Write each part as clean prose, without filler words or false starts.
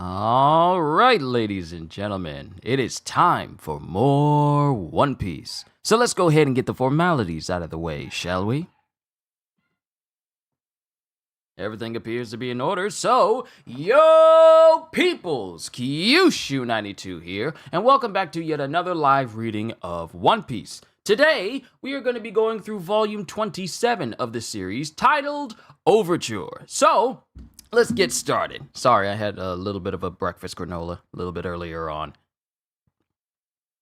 All right, ladies and gentlemen, it is time for more One Piece. So let's go ahead and get the formalities out of the way, shall we? Everything appears to be in order, so yo peoples, Kyushu92 here, and welcome back to yet another live reading of One Piece. Today, we are going to be going through volume 27 of the series, titled Overture. So, let's get started. Sorry, I had a little bit of a breakfast granola a little bit earlier on.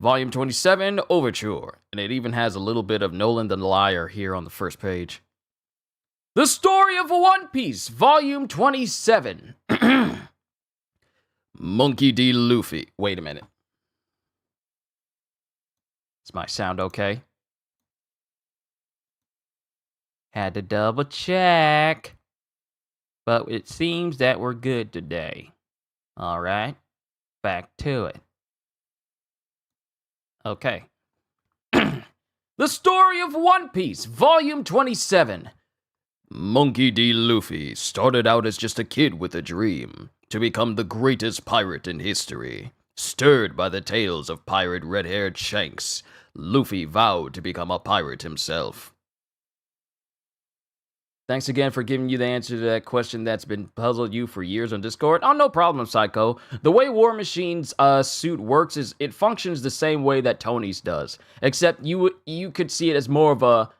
Volume 27, Overture, and it even has a little bit of Nolan the Liar here on the first page. The Story of One Piece, Volume 27. Monkey D. Luffy. Wait a minute. Is my sound okay? Had to double check. But it seems that we're good today. Alright, back to it. Okay. The Story of One Piece, Volume 27. Monkey D. Luffy started out as just a kid with a dream to become the greatest pirate in history. Stirred by the tales of pirate red-haired Shanks, Luffy vowed to become a pirate himself. Thanks again for giving you the answer to that question that's been puzzled you for years on Discord. Oh, no problem, Psycho. The way War Machine's suit works is it functions the same way that Tony's does, except you could see it as more of a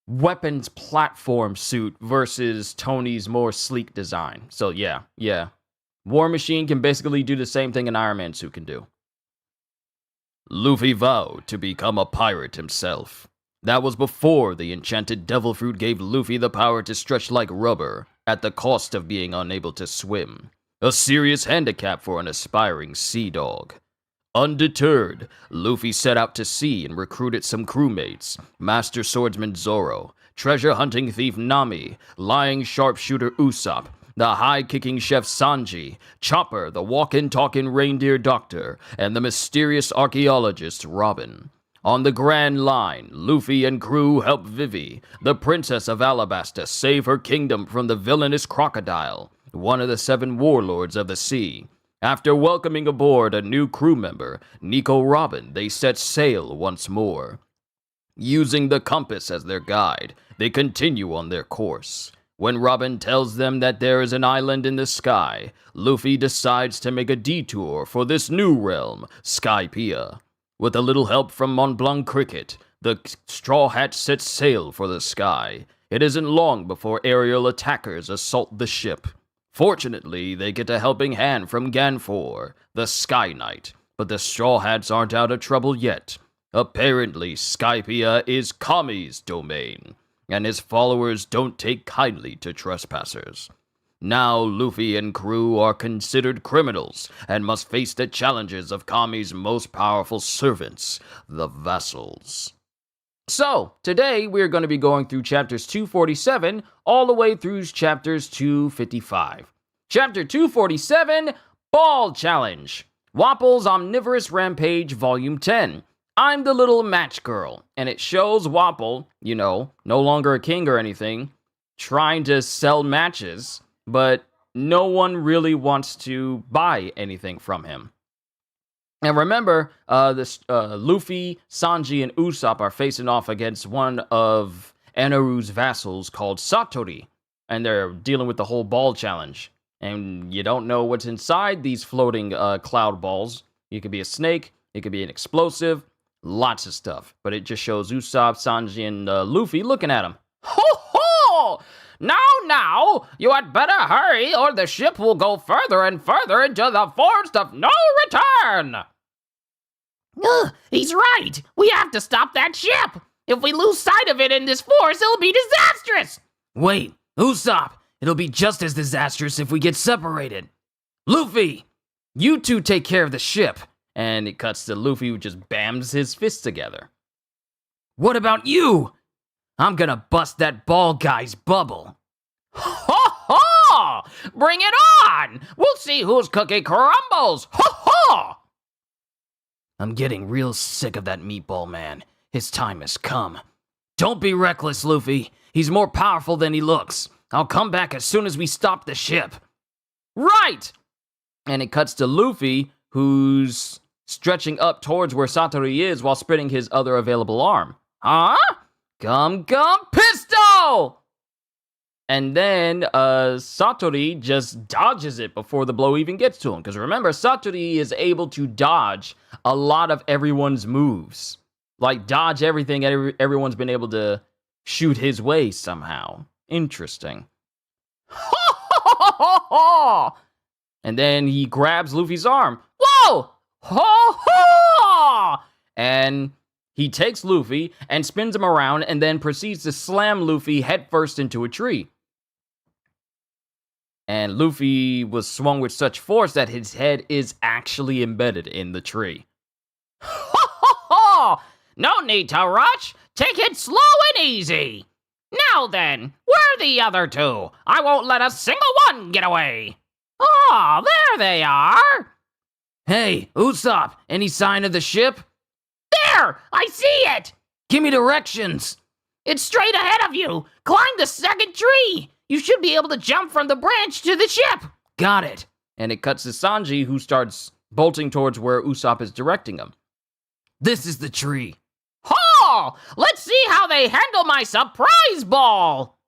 weapons platform suit versus Tony's more sleek design. So yeah. War Machine can basically do the same thing an Iron Man suit can do. Luffy vowed to become a pirate himself. That was before the enchanted devil fruit gave Luffy the power to stretch like rubber, at the cost of being unable to swim. A serious handicap for an aspiring sea dog. Undeterred, Luffy set out to sea and recruited some crewmates: Master Swordsman Zoro, treasure hunting thief Nami, lying sharpshooter Usopp, the high-kicking chef Sanji, Chopper, the walking talking reindeer doctor, and the mysterious archaeologist Robin. On the Grand Line, Luffy and crew help Vivi, the princess of Alabasta, save her kingdom from the villainous crocodile, one of the 7 warlords of the sea. After welcoming aboard a new crew member, Nico Robin, they set sail once more. Using the compass as their guide, they continue on their course. When Robin tells them that there is an island in the sky, Luffy decides to make a detour for this new realm, Skypiea. With a little help from Mont Blanc Cricket, the Straw Hats set sail for the sky. It isn't long before aerial attackers assault the ship. Fortunately, they get a helping hand from Ganfor, the Sky Knight, but the Straw Hats aren't out of trouble yet. Apparently, Skypiea is Kami's domain, and his followers don't take kindly to trespassers. Now Luffy and crew are considered criminals and must face the challenges of Kami's most powerful servants, the vassals. So, today we're going to be going through chapters 247 all the way through chapters 255. Chapter 247, Ball Challenge. Wapple's Omnivorous Rampage, Volume 10. I'm the little match girl, and it shows Wapple, no longer a king or anything, trying to sell matches, but no one really wants to buy anything from him. And remember, Luffy, Sanji, and Usopp are facing off against one of Anaru's vassals called Satori, and they're dealing with the whole ball challenge. And you don't know what's inside these floating cloud balls. It could be a snake, it could be an explosive, lots of stuff. But it just shows Usopp, Sanji, and Luffy looking at him. Ho ho! Now, you had better hurry, or the ship will go further and further into the forest of no return! He's right! We have to stop that ship! If we lose sight of it in this forest, it'll be disastrous! Wait, Usopp, it'll be just as disastrous if we get separated. Luffy, you two take care of the ship. And it cuts to Luffy, who just bams his fists together. What about you? I'm gonna bust that ball guy's bubble. Ho ho! Bring it on! We'll see whose cookie crumbles! Ho ho! I'm getting real sick of that meatball man. His time has come. Don't be reckless, Luffy. He's more powerful than he looks. I'll come back as soon as we stop the ship. Right! And it cuts to Luffy, who's stretching up towards where Satoru is while spreading his other available arm. Huh? Gum pistol! And then Satoru just dodges it before the blow even gets to him. Because remember, Satoru is able to dodge a lot of everyone's moves. Like, dodge everything everyone's been able to shoot his way somehow. Interesting. And then he grabs Luffy's arm. Whoa! And he takes Luffy and spins him around and then proceeds to slam Luffy headfirst into a tree. And Luffy was swung with such force that his head is actually embedded in the tree. No need to rush. Take it slow and easy. Now then, where are the other two? I won't let a single one get away. Oh, there they are. Hey, Usopp, any sign of the ship? There, I see it. Give me directions. It's straight ahead of you. Climb the second tree. You should be able to jump from the branch to the ship. Got it. And it cuts to Sanji, who starts bolting towards where Usopp is directing him. This is the tree. Oh, let's see how they handle my surprise ball.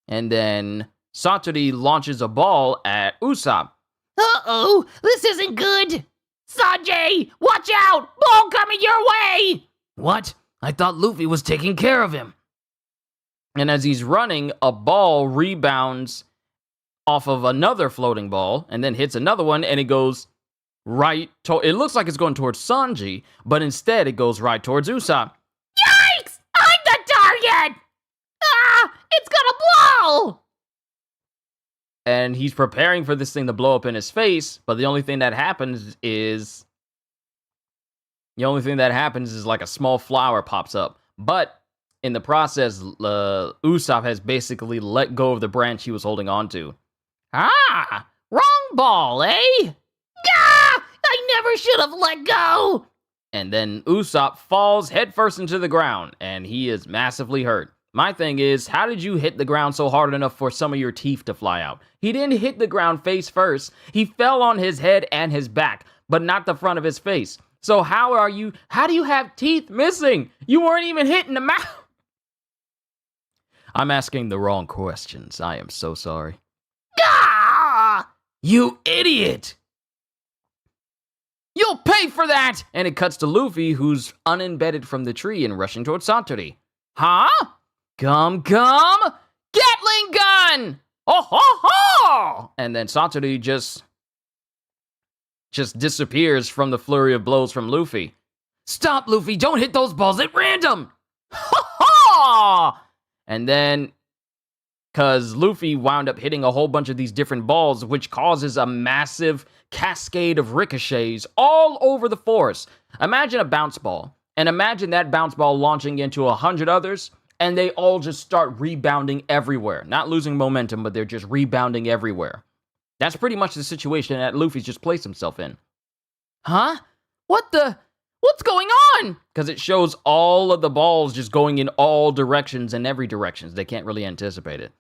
And then Satoru launches a ball at Usopp. Uh-oh, this isn't good. Sanjay, watch out! Ball coming your way! What? I thought Luffy was taking care of him. And as he's running, a ball rebounds off of another floating ball and then hits another one, and it goes right it looks like it's going towards Sanji, but instead it goes right towards Usopp. Yikes! I'm the target! Ah! It's gonna blow! And he's preparing for this thing to blow up in his face, but the only thing that happens is like a small flower pops up. But in the process, Usopp has basically let go of the branch he was holding on to. Ah! Wrong ball, eh? Gah! I never should have let go! And then Usopp falls headfirst into the ground, and he is massively hurt. My thing is, how did you hit the ground so hard enough for some of your teeth to fly out? He didn't hit the ground face first. He fell on his head and his back, but not the front of his face. So how do you have teeth missing? You weren't even hitting the mouth. I'm asking the wrong questions. I am so sorry. Ah! You idiot! You'll pay for that! And it cuts to Luffy, who's unembedded from the tree and rushing towards Satoru. Huh? Gatling gun! Oh ho ho! And then Satoru just disappears from the flurry of blows from Luffy. Stop, Luffy! Don't hit those balls at random! Ha ha! And then, because Luffy wound up hitting a whole bunch of these different balls, which causes a massive cascade of ricochets all over the forest. Imagine a bounce ball, and imagine that bounce ball launching into 100 others, and they all just start rebounding everywhere. Not losing momentum, but they're just rebounding everywhere. That's pretty much the situation that Luffy's just placed himself in. Huh? What's going on? Because it shows all of the balls just going in all directions and every directions. They can't really anticipate it.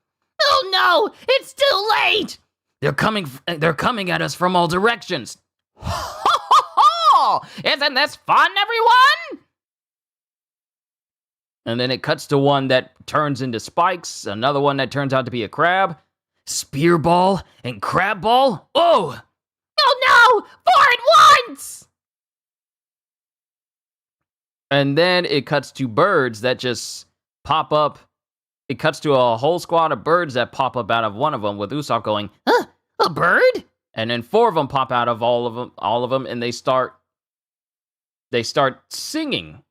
Oh no! It's too late! They're coming at us from all directions. Ho ho ho! Isn't this fun, everyone? And then it cuts to one that turns into spikes, another one that turns out to be a crab, spear ball, and crab ball. Oh! Oh no! 4 at once! And then it cuts to birds that just pop up. It cuts to a whole squad of birds that pop up out of one of them, with Usopp going, a bird? And then 4 of them pop out of all of them, and they start singing.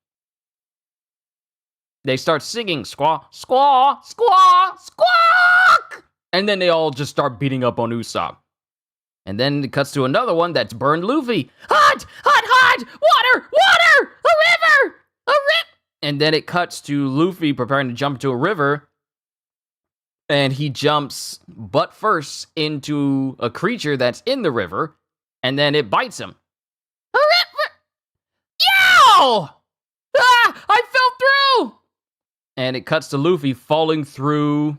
They start singing, squaw, squaw, squaw, squawk! And then they all just start beating up on Usopp. And then it cuts to another one that's burned Luffy. Hot! Hot! Hot! Water! Water! A river! A rip! And then it cuts to Luffy preparing to jump into a river. And he jumps butt first into a creature that's in the river. And then it bites him. A rip! Yow! Ah! I fell through! And it cuts to Luffy falling through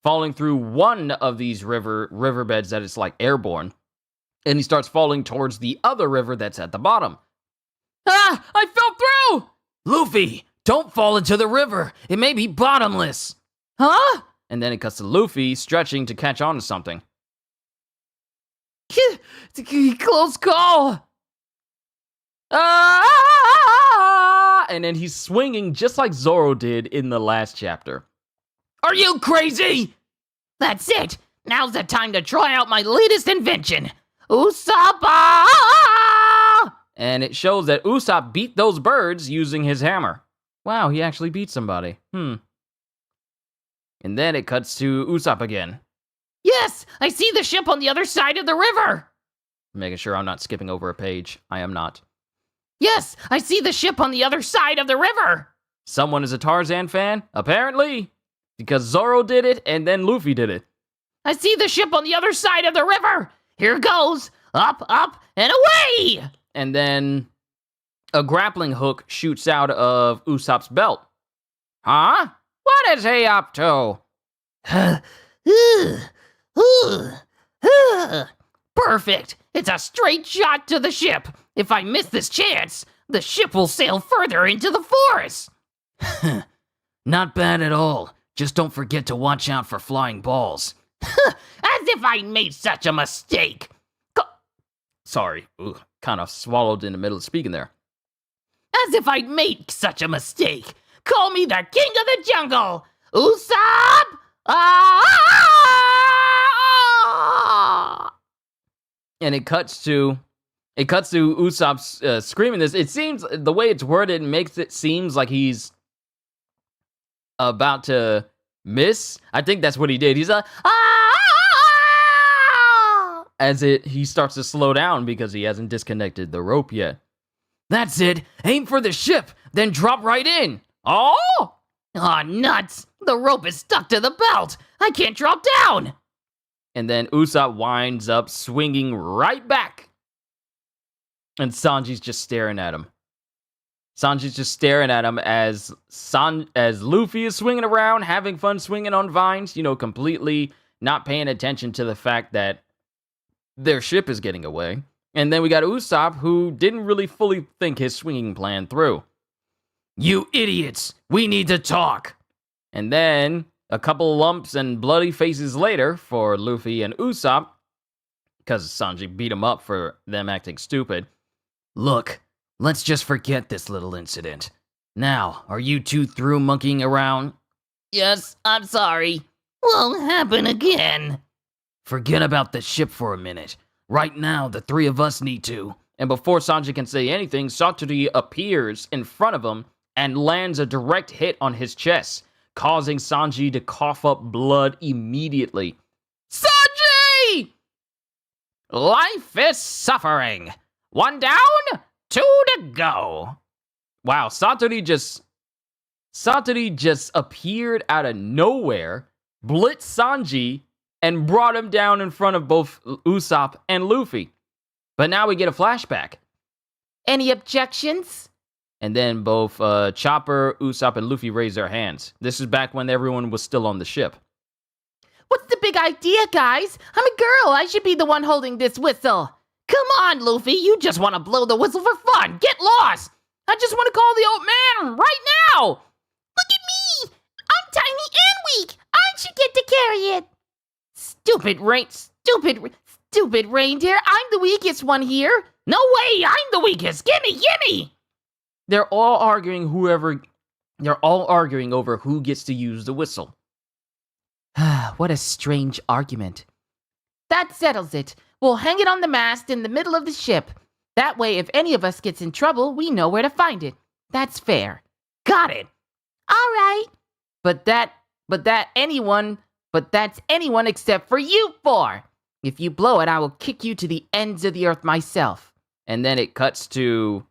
one of these riverbeds that is like airborne. And he starts falling towards the other river that's at the bottom. Ah, I fell through! Luffy, don't fall into the river. It may be bottomless. Huh? And then it cuts to Luffy stretching to catch on to something. Close call. Ah! And then he's swinging just like Zoro did in the last chapter. Are you crazy? That's it. Now's the time to try out my latest invention. Usopp! And it shows that Usopp beat those birds using his hammer. Wow, he actually beat somebody. And then it cuts to Usopp again. Yes, I see the ship on the other side of the river. Making sure I'm not skipping over a page. I am not. Yes, I see the ship on the other side of the river. Someone is a Tarzan fan? Apparently. Because Zoro did it, and then Luffy did it. I see the ship on the other side of the river. Here goes. Up, up, and away! And then a grappling hook shoots out of Usopp's belt. Huh? What is he up to? Perfect. It's a straight shot to the ship. If I miss this chance, the ship will sail further into the forest. Not bad at all. Just don't forget to watch out for flying balls. As if I made such a mistake. Sorry, kind of swallowed in the middle of speaking there. As if I'd made such a mistake. Call me the king of the jungle. Usopp! Ah! And it cuts to Usopp screaming this. It seems, the way it's worded makes it seems like he's about to miss. I think that's what he did. He's he starts to slow down because he hasn't disconnected the rope yet. That's it. Aim for the ship, then drop right in. Oh! Aw, nuts. The rope is stuck to the belt. I can't drop down. And then Usopp winds up swinging right back. And Sanji's just staring at him. Sanji's just staring at him as Luffy is swinging around, having fun swinging on vines, completely not paying attention to the fact that their ship is getting away. And then we got Usopp, who didn't really fully think his swinging plan through. You idiots! We need to talk! And then, a couple lumps and bloody faces later for Luffy and Usopp, because Sanji beat him up for them acting stupid. Look, let's just forget this little incident. Now, are you two through monkeying around? Yes, I'm sorry. Won't happen again. Forget about the ship for a minute. Right now, the three of us need to. And before Sanji can say anything, Satoru appears in front of him and lands a direct hit on his chest, causing Sanji to cough up blood immediately. Sanji! Life is suffering. 1 down, 2 to go. Wow, Satoru just appeared out of nowhere, blitzed Sanji, and brought him down in front of both Usopp and Luffy. But now we get a flashback. Any objections? And then both Chopper, Usopp, and Luffy raise their hands. This is back when everyone was still on the ship. What's the big idea, guys? I'm a girl. I should be the one holding this whistle. Come on, Luffy. You just want to blow the whistle for fun. Get lost. I just want to call the old man right now. Look at me. I'm tiny and weak. I should get to carry it. Stupid reindeer. I'm the weakest one here. No way. I'm the weakest. Gimme. They're all arguing over who gets to use the whistle. What a strange argument. That settles it. We'll hang it on the mast in the middle of the ship. That way, if any of us gets in trouble, we know where to find it. That's fair. Got it. All right. But that's anyone except for you four. If you blow it, I will kick you to the ends of the earth myself. And then it cuts to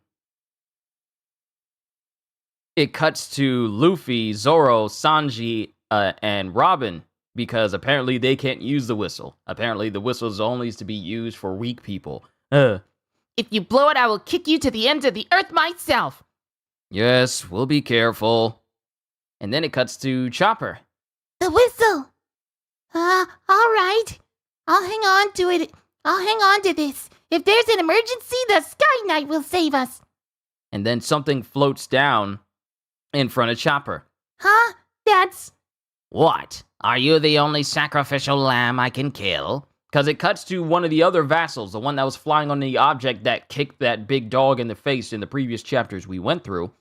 Luffy, Zoro, Sanji, and Robin, because apparently they can't use the whistle. Apparently the whistle is only to be used for weak people. If you blow it, I will kick you to the ends of the earth myself. Yes, we'll be careful. And then it cuts to Chopper. The whistle. All right. I'll hang on to it I'll hang on to this. If there's an emergency, the Sky Knight will save us. And then something floats down in front of Chopper. Huh? That's... What? Are you the only sacrificial lamb I can kill? Because it cuts to one of the other vassals, the one that was flying on the object that kicked that big dog in the face in the previous chapters we went through.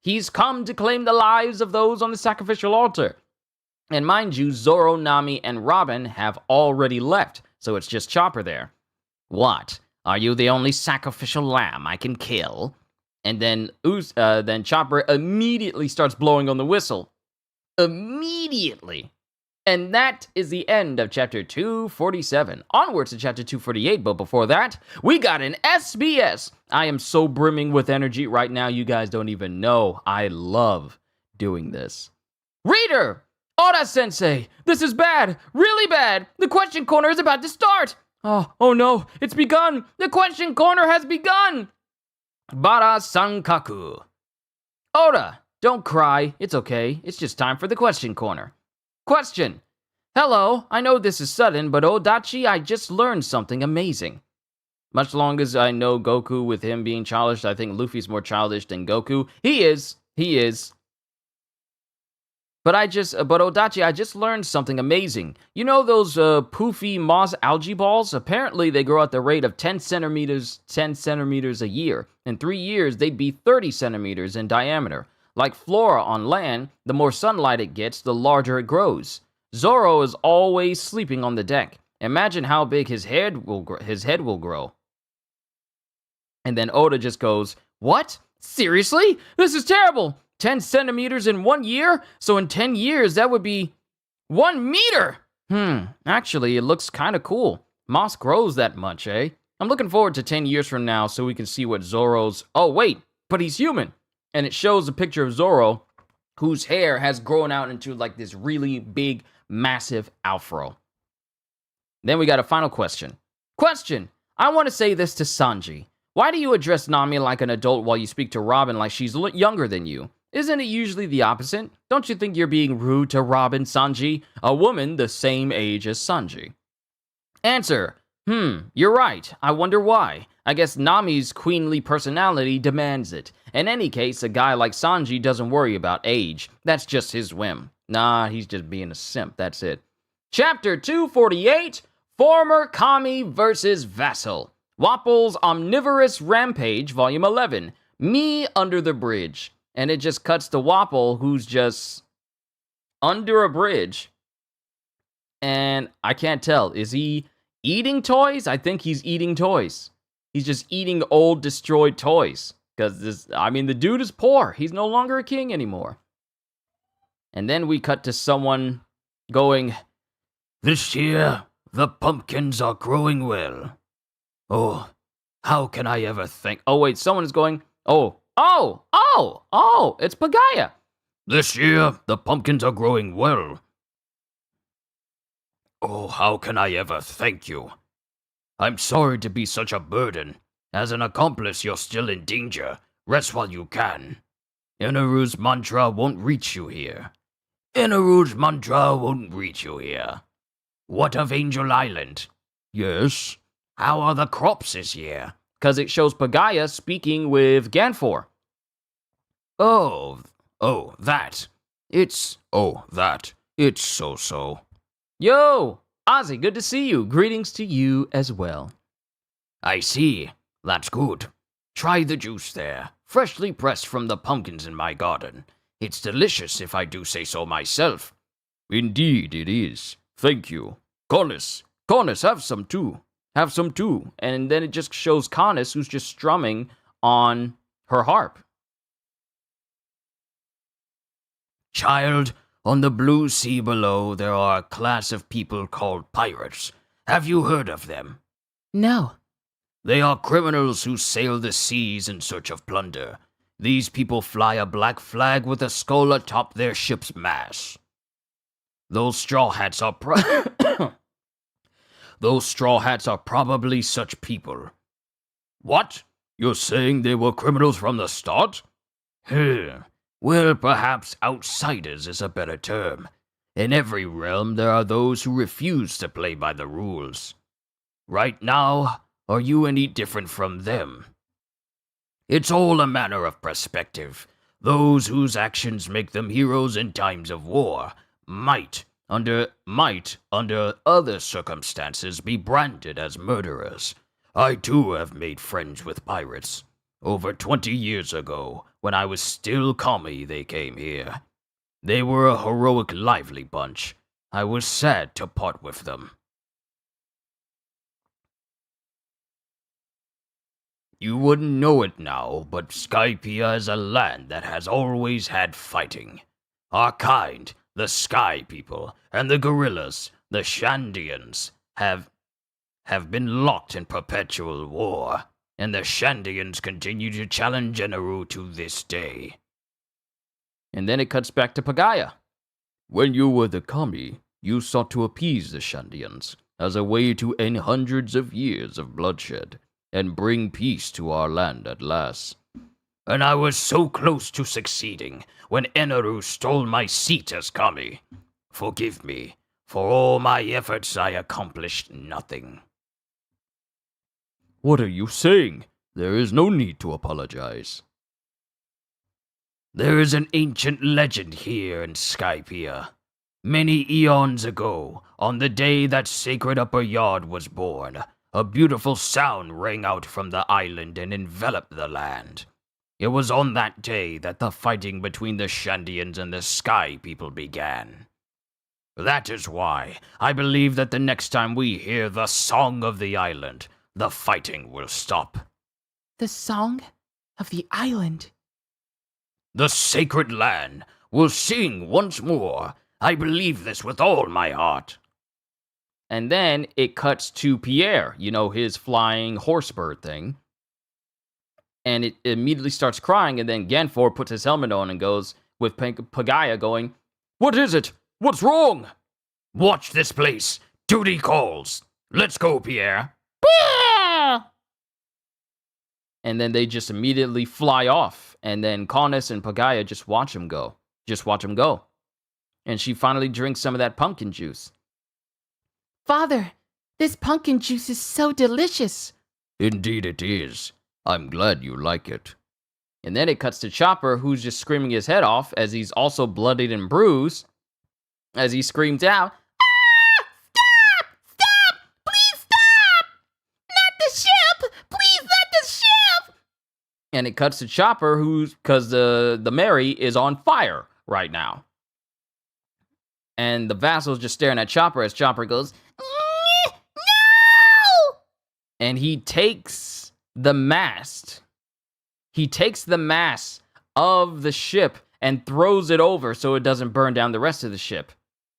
He's come to claim the lives of those on the sacrificial altar. And mind you, Zoro, Nami, and Robin have already left, so it's just Chopper there. What? Are you the only sacrificial lamb I can kill? And then Chopper immediately starts blowing on the whistle. Immediately. And that is the end of chapter 247. Onwards to chapter 248, but before that, we got an SBS. I am so brimming with energy right now, you guys don't even know. I love doing this. Reader! Oda-sensei! This is bad! Really bad! The question corner is about to start! Oh no, it's begun! The question corner has begun! Bara Sankaku. Oda, don't cry. It's okay. It's just time for the question corner. Question. Hello, I know this is sudden, but Odachi, I just learned something amazing. Much long as I know Goku with him being childish, I think Luffy's more childish than Goku. He is. But Odachi, I just learned something amazing. You know those poofy moss algae balls? Apparently they grow at the rate of 10 centimeters a year. In 3 years, they'd be 30 centimeters in diameter. Like flora on land, the more sunlight it gets, the larger it grows. Zoro is always sleeping on the deck. Imagine how big his head will grow. And then Oda just goes, "What? Seriously? This is terrible! 10 centimeters in 1 year? So in 10 years, that would be 1 meter! Actually, it looks kind of cool. Moss grows that much, eh? I'm looking forward to 10 years from now so we can see what Zoro's... Oh, wait, but he's human. And it shows a picture of Zoro, whose hair has grown out into like this really big, massive afro. Then we got a final question. Question! I want to say this to Sanji. Why do you address Nami like an adult while you speak to Robin like she's younger than you? Isn't it usually the opposite? Don't you think you're being rude to Robin, Sanji? A woman the same age as Sanji. Answer. You're right. I wonder why. I guess Nami's queenly personality demands it. In any case, a guy like Sanji doesn't worry about age. That's just his whim. Nah, he's just being a simp, that's it. Chapter 248, Former Kami vs. Vassal. Wapple's Omnivorous Rampage, Volume 11. Me Under the Bridge. And it just cuts to Wapple, who's just under a bridge. And I can't tell. Is he eating toys? I think he's eating toys. He's just eating old, destroyed toys. Because the dude is poor. He's no longer a king anymore. And then we cut to someone going, "This year, the pumpkins are growing well. Oh, how can I ever thank..." Oh, wait, someone is going, it's Pagaya. "This year, the pumpkins are growing well. Oh, how can I ever thank you? I'm sorry to be such a burden. As an accomplice, you're still in danger. Rest while you can. Inaru's mantra won't reach you here. Inaru's mantra won't reach you here. What of Angel Island? Yes. How are the crops this year?" Because it shows Pagaya speaking with Ganfor. That. It's so-so. Yo, Ozzy, good to see you. Greetings to you as well. I see. That's good. Try the juice there. Freshly pressed from the pumpkins in my garden. It's delicious if I do say so myself. Indeed it is. Thank you. Cornus, have some too. And then it just shows Cornus, who's just strumming on her harp. Child, on the blue sea below, there are a class of people called pirates. Have you heard of them? No. They are criminals who sail the seas in search of plunder. These people fly a black flag with a skull atop their ship's mast. Those straw hats are probably such people. What? You're saying they were criminals from the start? Well, perhaps outsiders is a better term. In every realm, there are those who refuse to play by the rules. Right now, are you any different from them? It's all a matter of perspective. Those whose actions make them heroes in times of war might, under other circumstances, be branded as murderers. I too have made friends with pirates. Over 20 years ago, when I was still commie, they came here. They were a heroic, lively bunch. I was sad to part with them. You wouldn't know it now, but Skypiea is a land that has always had fighting. Our kind, the Sky People, and the gorillas, the Shandians, have been locked in perpetual war, and the Shandians continue to challenge Eneru to this day. And then it cuts back to Pagaya. When you were the kami, you sought to appease the Shandians as a way to end hundreds of years of bloodshed and bring peace to our land at last. And I was so close to succeeding when Eneru stole my seat as kami. Forgive me, for all my efforts I accomplished nothing. What are you saying? There is no need to apologize. There is an ancient legend here in Skypiea. Many eons ago, on the day that sacred upper yard was born, a beautiful sound rang out from the island and enveloped the land. It was on that day that the fighting between the Shandians and the Sky People began. That is why I believe that the next time we hear the song of the island, the fighting will stop. The song of the island. The sacred land will sing once more. I believe this with all my heart. And then it cuts to Pierre, his flying horse bird thing. And it immediately starts crying, and then Ganfor puts his helmet on and goes, with Pagaya going, "What is it? What's wrong?" "Watch this place. Duty calls. Let's go, Pierre." And then they just immediately fly off. And then Kaunis and Pagaya just watch him go. And she finally drinks some of that pumpkin juice. Father, this pumpkin juice is so delicious. Indeed it is. I'm glad you like it. And then it cuts to Chopper, who's just screaming his head off as he's also bloodied and bruised. As he screams out, "Ah! Stop! Please stop! Not the ship! Please not the ship!" And it cuts to Chopper, because the Mary is on fire right now. And the vassal's just staring at Chopper as Chopper goes, "No!" And he takes the mast. He takes the mast of the ship and throws it over so it doesn't burn down the rest of the ship.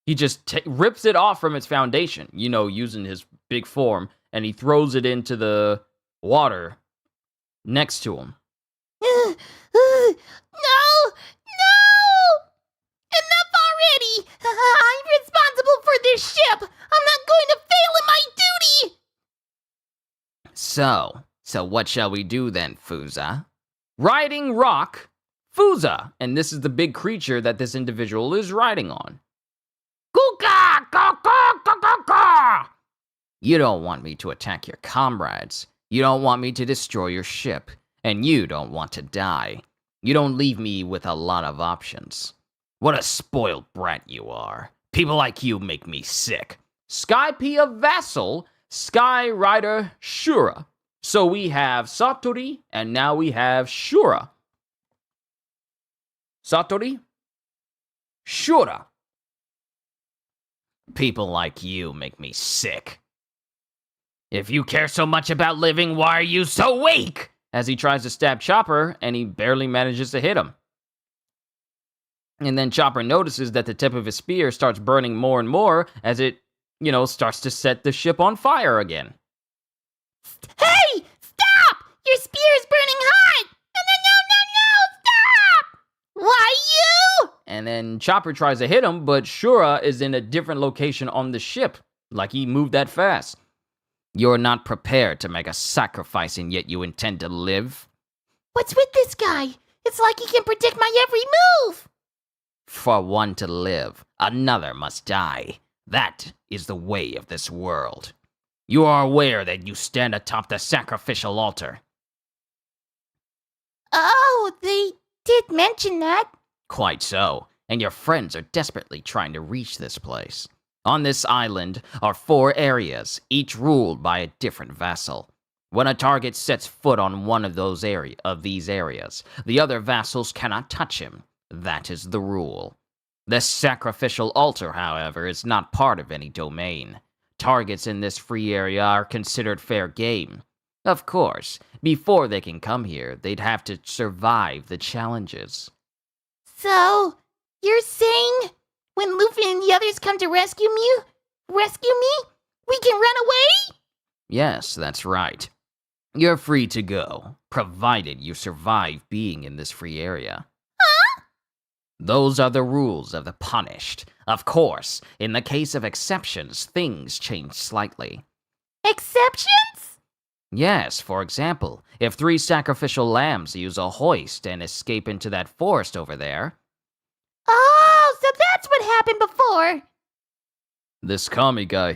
He just rips it off from its foundation, using his big form, and he throws it into the water next to him. No! Enough already! I'm responsible for this ship! I'm not going to fail in my duty! So what shall we do then, Fuza? Riding rock, Fuza! And this is the big creature that this individual is riding on. Kuka! Ka! You don't want me to attack your comrades. You don't want me to destroy your ship. And you don't want to die. You don't leave me with a lot of options. What a spoiled brat you are. People like you make me sick. Skypiea vassal, Sky Rider Shura. So we have Satori, and now we have Shura. Satori, Shura. People like you make me sick. If you care so much about living, why are you so weak? As he tries to stab Chopper, and he barely manages to hit him. And then Chopper notices that the tip of his spear starts burning more and more as it, starts to set the ship on fire again. Hey! Stop! Your spear is burning hot! No! Stop! Why you? And then Chopper tries to hit him, but Shura is in a different location on the ship. Like he moved that fast. You're not prepared to make a sacrifice, and yet you intend to live? What's with this guy? It's like he can predict my every move! For one to live, another must die. That is the way of this world. You are aware that you stand atop the sacrificial altar. Oh, they did mention that. Quite so, and your friends are desperately trying to reach this place. On this island are 4 areas, each ruled by a different vassal. When a target sets foot on one of these areas, the other vassals cannot touch him. That is the rule. The sacrificial altar, however, is not part of any domain. Targets in this free area are considered fair game. Of course, before they can come here, they'd have to survive the challenges. So, you're saying when Luffy and the others come to rescue me, we can run away? Yes, that's right. You're free to go, provided you survive being in this free area. Huh? Those are the rules of the punished. Of course, in the case of exceptions, things change slightly. Exceptions? Yes, for example, if 3 sacrificial lambs use a hoist and escape into that forest over there. Oh, so that's what happened before. This kami guy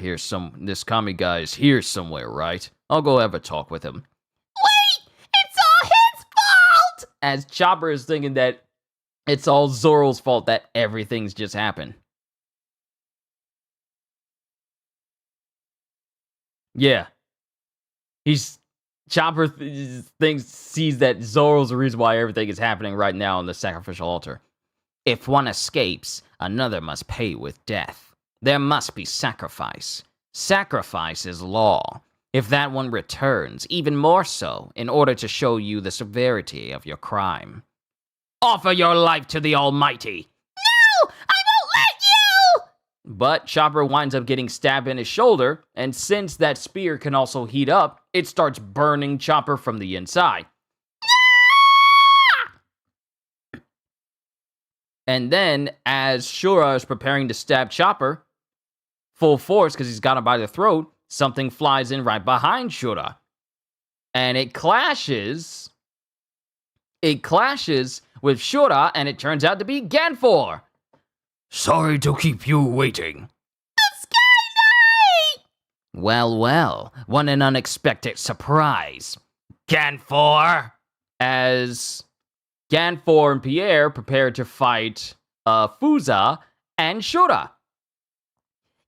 is here somewhere, right? I'll go have a talk with him. Wait! It's all his fault! As Chopper is thinking that it's all Zoro's fault that everything's just happened. Yeah. Chopper sees that Zoro's the reason why everything is happening right now on the sacrificial altar. If one escapes, another must pay with death. There must be sacrifice. Sacrifice is law. If that one returns, even more so, in order to show you the severity of your crime. Offer your life to the Almighty! No! I won't let you! But Chopper winds up getting stabbed in his shoulder, and since that spear can also heat up, it starts burning Chopper from the inside. And then, as Shura is preparing to stab Chopper, full force because he's got him by the throat, something flies in right behind Shura. And it clashes with Shura, and it turns out to be Ganfor. Sorry to keep you waiting. The Sky Knight! Well, what an unexpected surprise. Ganfor! As Ganfor and Pierre prepare to fight Fuza and Shura.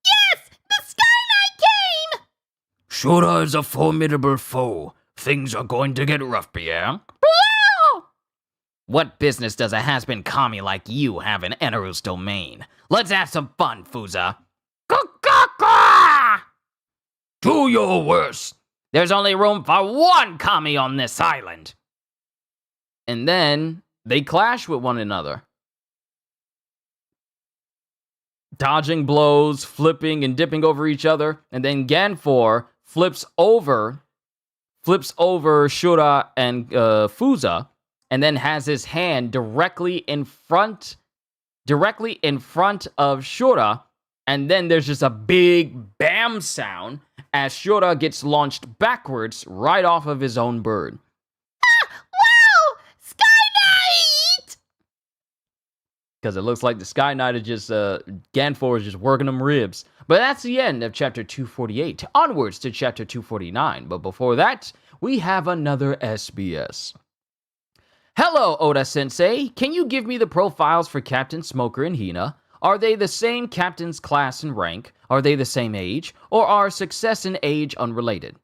Yes! The Sky Knight came! Shura is a formidable foe. Things are going to get rough, Pierre. What business does a has-been kami like you have in Eneru's domain? Let's have some fun, Fuza. Do your worst. There's only room for 1 kami on this island. And then they clash with one another. Dodging blows, flipping and dipping over each other, and then Ganfor flips over Shura and Fuza, and then has his hand directly in front of Shura, and then there's just a big bam sound as Shura gets launched backwards right off of his own bird. Wow! Sky Knight! Because it looks like the Sky Knight is just, Ganfor is just working them ribs. But that's the end of Chapter 248. Onwards to Chapter 249. But before that, we have another SBS. Hello, Oda-sensei. Can you give me the profiles for Captain Smoker and Hina? Are they the same captain's class and rank? Are they the same age? Or are success and age unrelated?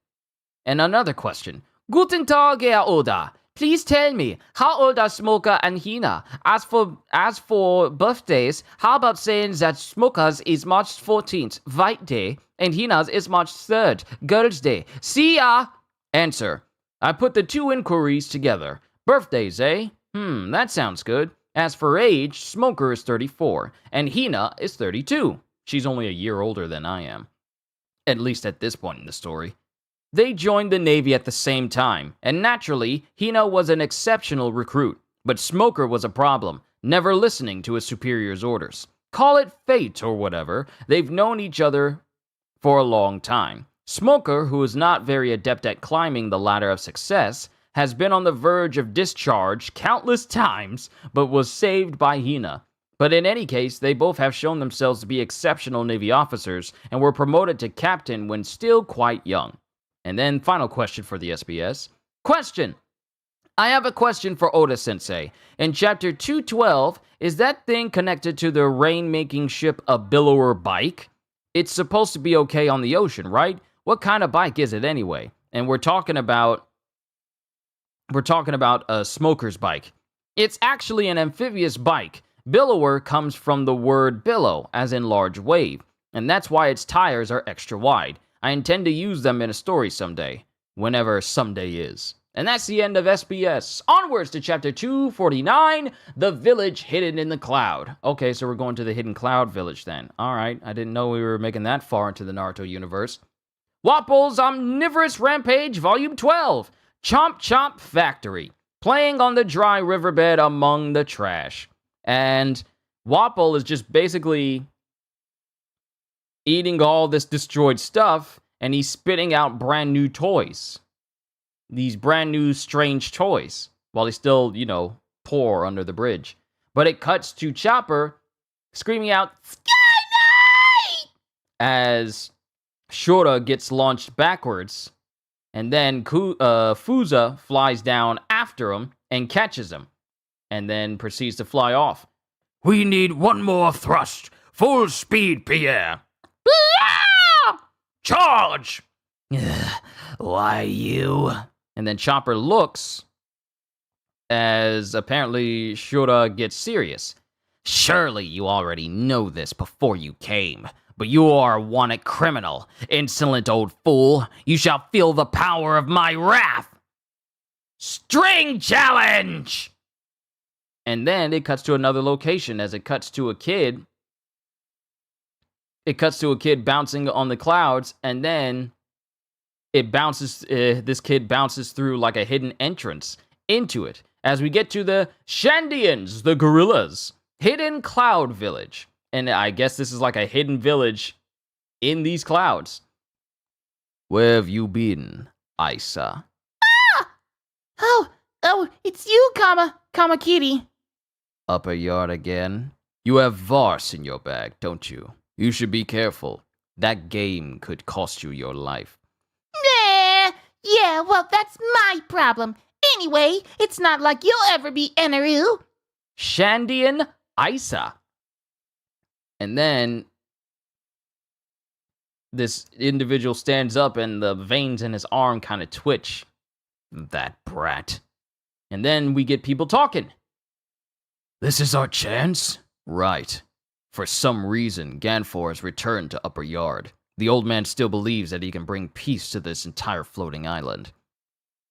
And another question. Guten Tag, Herr Oda. Please tell me, how old are Smoker and Hina? As for birthdays, how about saying that Smoker's is March 14th, White Day, and Hina's is March 3rd, Girls' Day? See ya! Answer. I put the 2 inquiries together. Birthdays, eh? That sounds good. As for age, Smoker is 34, and Hina is 32. She's only a year older than I am. At least at this point in the story. They joined the Navy at the same time, and naturally, Hina was an exceptional recruit. But Smoker was a problem, never listening to his superior's orders. Call it fate or whatever, they've known each other for a long time. Smoker, who is not very adept at climbing the ladder of success, has been on the verge of discharge countless times, but was saved by Hina. But in any case, they both have shown themselves to be exceptional Navy officers and were promoted to captain when still quite young. And then, final question for the SBS. Question! I have a question for Oda-sensei. In Chapter 212, is that thing connected to the rain-making ship a billower bike? It's supposed to be okay on the ocean, right? What kind of bike is it anyway? And we're talking about a smoker's bike. It's actually an amphibious bike. Billower comes from the word billow, as in large wave, and that's why its tires are extra wide. I intend to use them in a story someday, whenever someday is. And that's the end of SBS. Onwards to Chapter 249, The Village Hidden in the Cloud. Okay, so we're going to the Hidden Cloud Village then. Alright, I didn't know we were making that far into the Naruto universe. Wapple's Omnivorous Rampage, Volume 12. Chomp Chomp Factory. Playing on the dry riverbed among the trash. And Wapple is just basically eating all this destroyed stuff, and he's spitting out brand new toys. These brand new strange toys, while he's still, poor under the bridge. But it cuts to Chopper screaming out, "Sky Knight!" as Shora gets launched backwards, and then Fuza flies down after him and catches him, and then proceeds to fly off. "We need one more thrust. Full speed, Pierre." "Charge!" "Why you?" And then Chopper looks as apparently Shura gets serious. "Surely you already know this before you came, but you are a wanted criminal. Insolent old fool, you shall feel the power of my wrath. String challenge!" And then it cuts to another location as it cuts to a kid. It cuts to a kid bouncing on the clouds, and then it bounces. This kid bounces through like a hidden entrance into it. As we get to the Shandians, the gorillas, Hidden Cloud Village. And I guess this is like a hidden village in these clouds. "Where have you been, Isa?" Oh, it's you, Kamakiri. "Upper yard again? You have Vars in your bag, don't you? You should be careful. That game could cost you your life." Nah, yeah, well, that's my problem. Anyway, it's not like you'll ever be Eneru. Shandian Isa. And then this individual stands up and the veins in his arm kind of twitch. "That brat." And then we get people talking. "This is our chance?" "Right. For some reason, Ganfor has returned to Upper Yard. The old man still believes that he can bring peace to this entire floating island."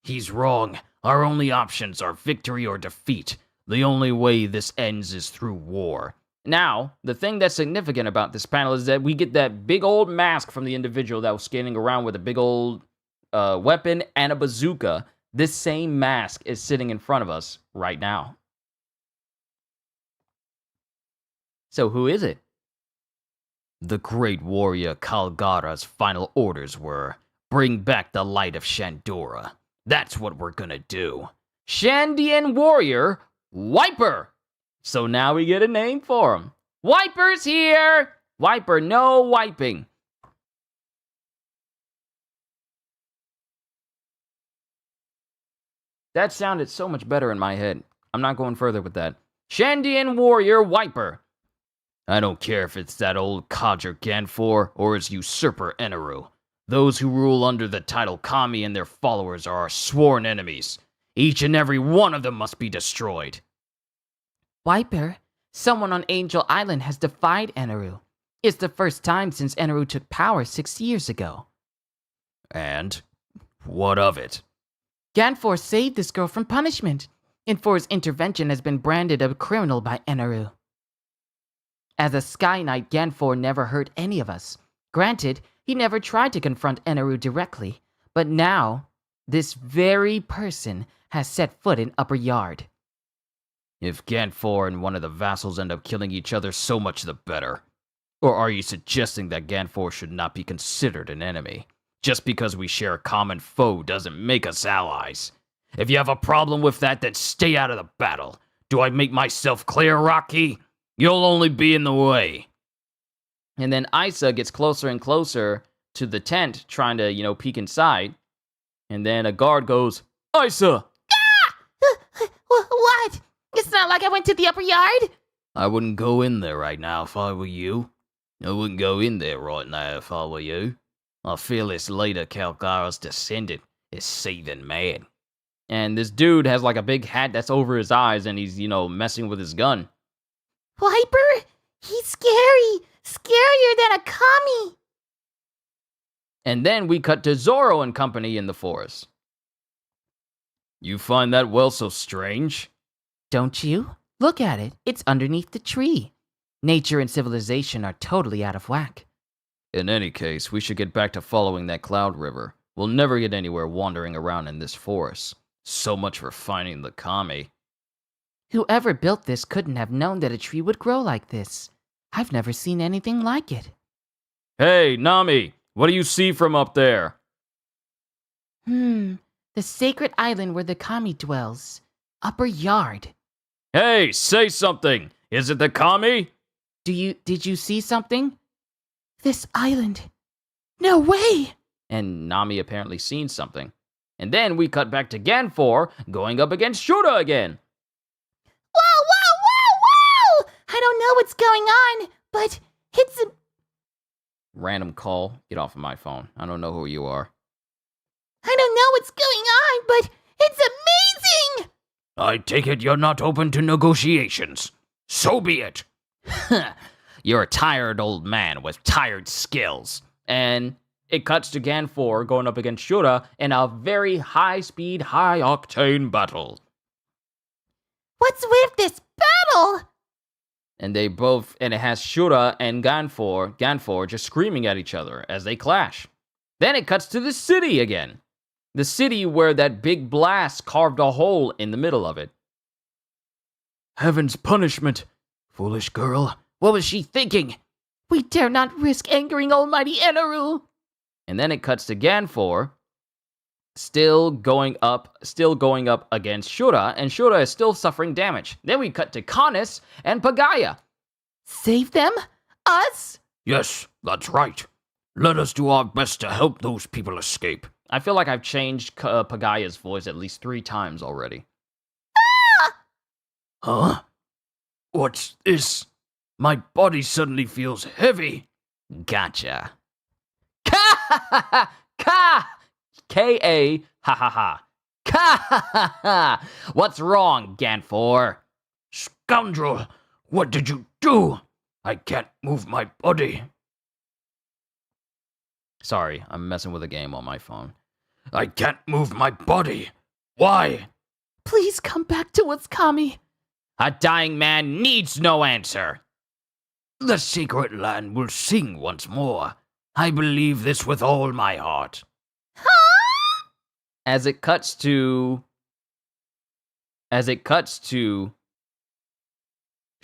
"He's wrong. Our only options are victory or defeat. The only way this ends is through war." Now, the thing that's significant about this panel is that we get that big old mask from the individual that was skating around with a big old weapon and a bazooka. This same mask is sitting in front of us right now. So who is it? "The great warrior Kalgara's final orders were, bring back the light of Shandora. That's what we're gonna do." Shandian warrior Wiper. So now we get a name for him. Wiper's here. Wiper, no wiping. That sounded so much better in my head. I'm not going further with that. Shandian warrior Wiper. "I don't care if it's that old codger Ganfor or his usurper Eneru. Those who rule under the title Kami and their followers are our sworn enemies. Each and every one of them must be destroyed." Wiper, someone on Angel Island has defied Eneru. It's the first time since Eneru took power 6 years ago. "And what of it?" Ganfor saved this girl from punishment, and for his intervention has been branded a criminal by Eneru. As a Sky Knight, Ganfor never hurt any of us. Granted, he never tried to confront Eneru directly, but now, this very person has set foot in Upper Yard. "If Ganfor and one of the vassals end up killing each other, so much the better. Or are you suggesting that Ganfor should not be considered an enemy? Just because we share a common foe doesn't make us allies. If you have a problem with that, then stay out of the battle. Do I make myself clear, Rocky? You'll only be in the way. And then Isa gets closer and closer to the tent, trying to, peek inside. And then a guard goes, Isa! What? It's not like I went to the upper yard. I wouldn't go in there right now if I were you. I wouldn't go in there right now if I were you. I feel this leader, Calgara's descendant, is seething mad. And this dude has like a big hat that's over his eyes, and he's, messing with his gun. Viper? He's scary. Scarier than a kami. And then we cut to Zoro and company in the forest. You find that well so strange? Don't you? Look at it. It's underneath the tree. Nature and civilization are totally out of whack. In any case, we should get back to following that cloud river. We'll never get anywhere wandering around in this forest. So much for finding the kami. Whoever built this couldn't have known that a tree would grow like this. I've never seen anything like it. Hey, Nami, what do you see from up there? The sacred island where the kami dwells. Upper yard. Hey, say something! Is it the kami? Did you see something? This island. No way! And Nami apparently seen something. And then we cut back to Ganfor going up against Shura again. Whoa! I don't know what's going on, but it's a... Random call. Get off of my phone. I don't know who you are. I don't know what's going on, but it's amazing! I take it you're not open to negotiations. So be it. You're a tired old man with tired skills. And it cuts to Ganfor going up against Shura in a very high-speed, high-octane battle. What's with this battle? And it has Shura and Ganfor just screaming at each other as they clash. Then it cuts to the city again. The city where that big blast carved a hole in the middle of it. Heaven's punishment, foolish girl. What was she thinking? We dare not risk angering Almighty Enaru. And then it cuts to Ganfor, still going up against Shura, and Shura is still suffering damage. Then we cut to Kanis and Pagaya. Save them? Us? Yes, that's right. Let us do our best to help those people escape. I feel like I've changed Pagaya's voice at least 3 times already. Ah! Huh? What's this? My body suddenly feels heavy. Gotcha. K-A, ha. Ka! What's wrong, Ganfor? Scoundrel, what did you do? I can't move my body. Sorry, I'm messing with a game on my phone. I can't move my body. Why? Please come back to us, Kami. A dying man needs no answer. The sacred land will sing once more. I believe this with all my heart. Huh? As it cuts to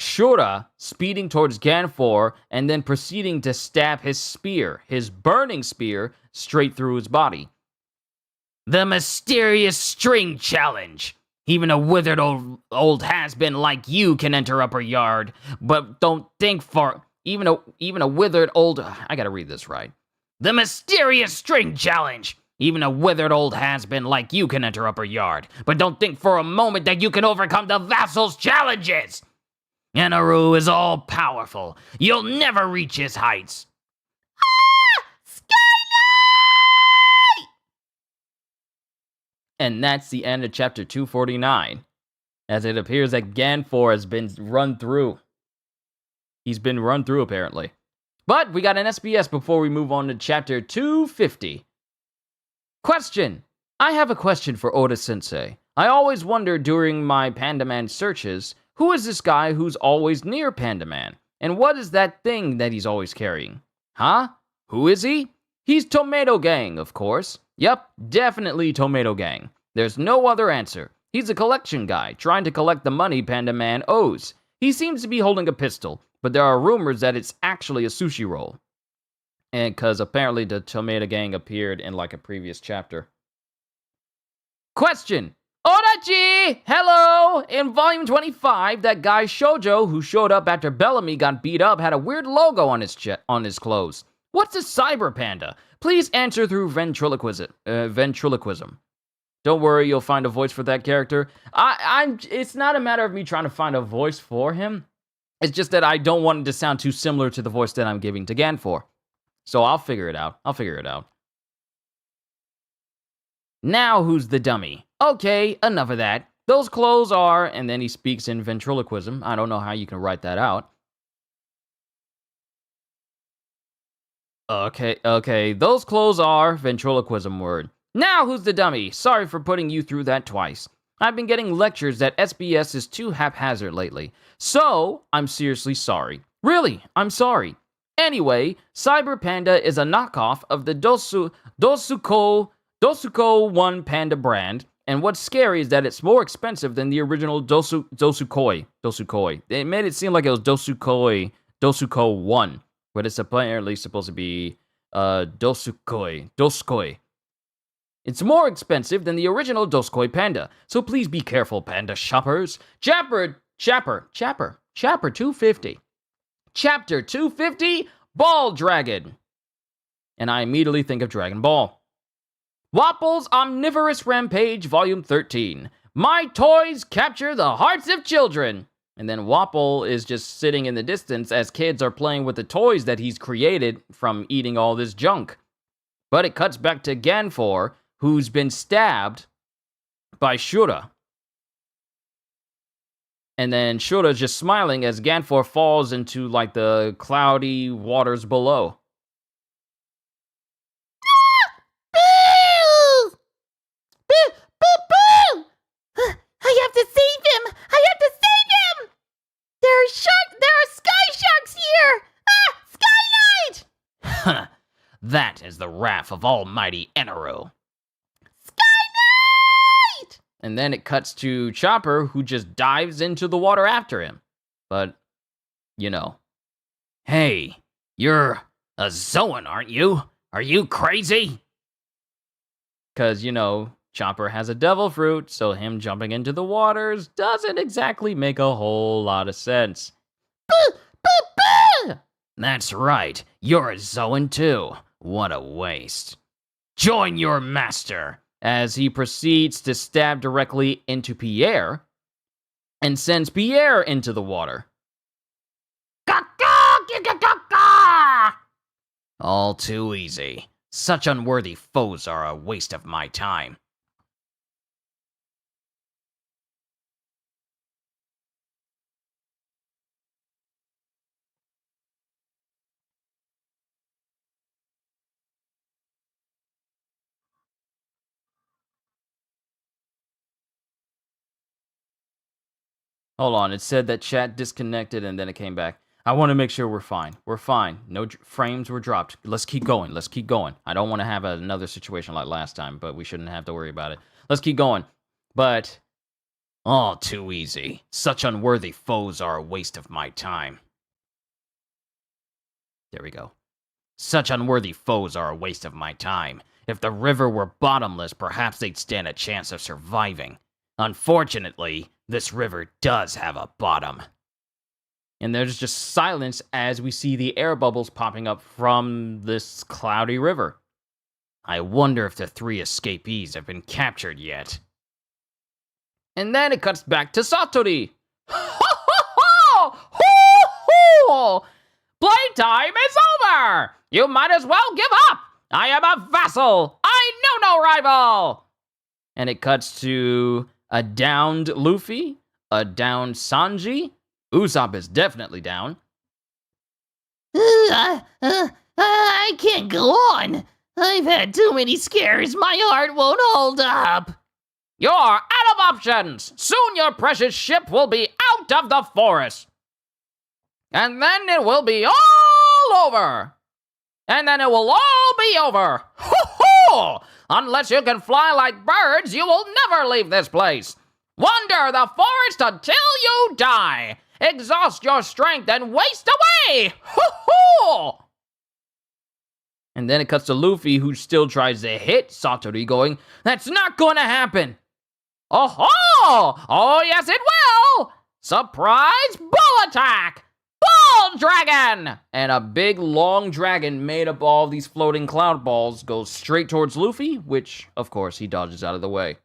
Shura speeding towards Ganfor and then proceeding to stab his burning spear, straight through his body. The mysterious string challenge. Even a withered old has-been like you can enter Upper Yard, but don't think for even a withered old... I gotta read this right. The mysterious string challenge. Even a withered old has-been like you can enter Upper Yard, but don't think for a moment that you can overcome the vassals' challenges. Enaru is all-powerful. You'll never reach his heights. And that's the end of chapter 249, as it appears that Ganfor has been run through. He's been run through, apparently. But we got an SBS before we move on to chapter 250. Question. I have a question for Oda-sensei. I always wonder during my Panda Man searches, who is this guy who's always near Panda Man? And what is that thing that he's always carrying? Huh? Who is he? He's Tomato Gang, of course. Yep, definitely Tomato Gang. There's no other answer. He's a collection guy, trying to collect the money Panda Man owes. He seems to be holding a pistol, but there are rumors that it's actually a sushi roll. And because apparently the Tomato Gang appeared in like a previous chapter. Question! Oda Itachi! Hello! In volume 25, that guy Shoujo, who showed up after Bellamy got beat up, had a weird logo on his clothes. What's a cyber panda? Please answer through ventriloquism. Don't worry, you'll find a voice for that character. It's not a matter of me trying to find a voice for him. It's just that I don't want it to sound too similar to the voice that I'm giving to Ganfor. So I'll figure it out. Now who's the dummy? Okay, enough of that. Those clothes are, and then he speaks in ventriloquism. I don't know how you can write that out. Okay, those clothes are, ventriloquism word. Now who's the dummy? Sorry for putting you through that twice. I've been getting lectures that SBS is too haphazard lately. So, I'm seriously sorry. Really, I'm sorry. Anyway, Cyber Panda is a knockoff of the Dosuko 1 Panda brand, and what's scary is that it's more expensive than the original Dosukoi. They made it seem like it was Dosuko 1, but it's apparently supposed to be Dosukoi. It's more expensive than the original Doskoi Panda, so please be careful, panda shoppers. Chapter 250. Chapter 250, Ball Dragon. And I immediately think of Dragon Ball. Wapple's Omnivorous Rampage, Volume 13. My toys capture the hearts of children. And then Wapple is just sitting in the distance as kids are playing with the toys that he's created from eating all this junk. But it cuts back to Ganfor, who's been stabbed by Shura. And then Shura's just smiling as Ganfor falls into, like, the cloudy waters below. Boo! Boo! Boo! Boo! I have to save him! There are sky sharks here! Sky Knight! That is the wrath of Almighty Eneru. And then it cuts to Chopper, who just dives into the water after him. But, you know. Hey, you're a Zoan, aren't you? Are you crazy? Because, you know, Chopper has a devil fruit, so him jumping into the waters doesn't exactly make a whole lot of sense. Boo! Boo! Boo! That's right, you're a Zoan too. What a waste. Join your master, as he proceeds to stab directly into Pierre, and sends Pierre into the water. All too easy. Such unworthy foes are a waste of my time. Hold on, it said that chat disconnected and then it came back. I want to make sure we're fine. We're fine. No frames were dropped. Let's keep going. I don't want to have another situation like last time, but we shouldn't have to worry about it. Let's keep going. But, all too easy. Such unworthy foes are a waste of my time. There we go. Such unworthy foes are a waste of my time. If the river were bottomless, perhaps they'd stand a chance of surviving. Unfortunately, this river does have a bottom. And there's just silence as we see the air bubbles popping up from this cloudy river. I wonder if the 3 escapees have been captured yet. And then it cuts back to Satori. Playtime is over! You might as well give up! I am a vassal! I know no rival! And it cuts to a downed Luffy, a downed Sanji. Usopp is definitely down. I can't go on. I've had too many scares. My heart won't hold up. You're out of options. Soon your precious ship will be out of the forest. And then it will be all over. And then it will all be over. Ho-ho! Unless you can fly like birds, you will never leave this place. Wander the forest until you die. Exhaust your strength and waste away. Ho-ho! And then it cuts to Luffy, who still tries to hit Satori, going, "That's not going to happen." Oh-ho! Oh, yes, it will! Surprise ball attack! Ball dragon! And a big, long dragon made up of all these floating cloud balls goes straight towards Luffy, which, of course, he dodges out of the way.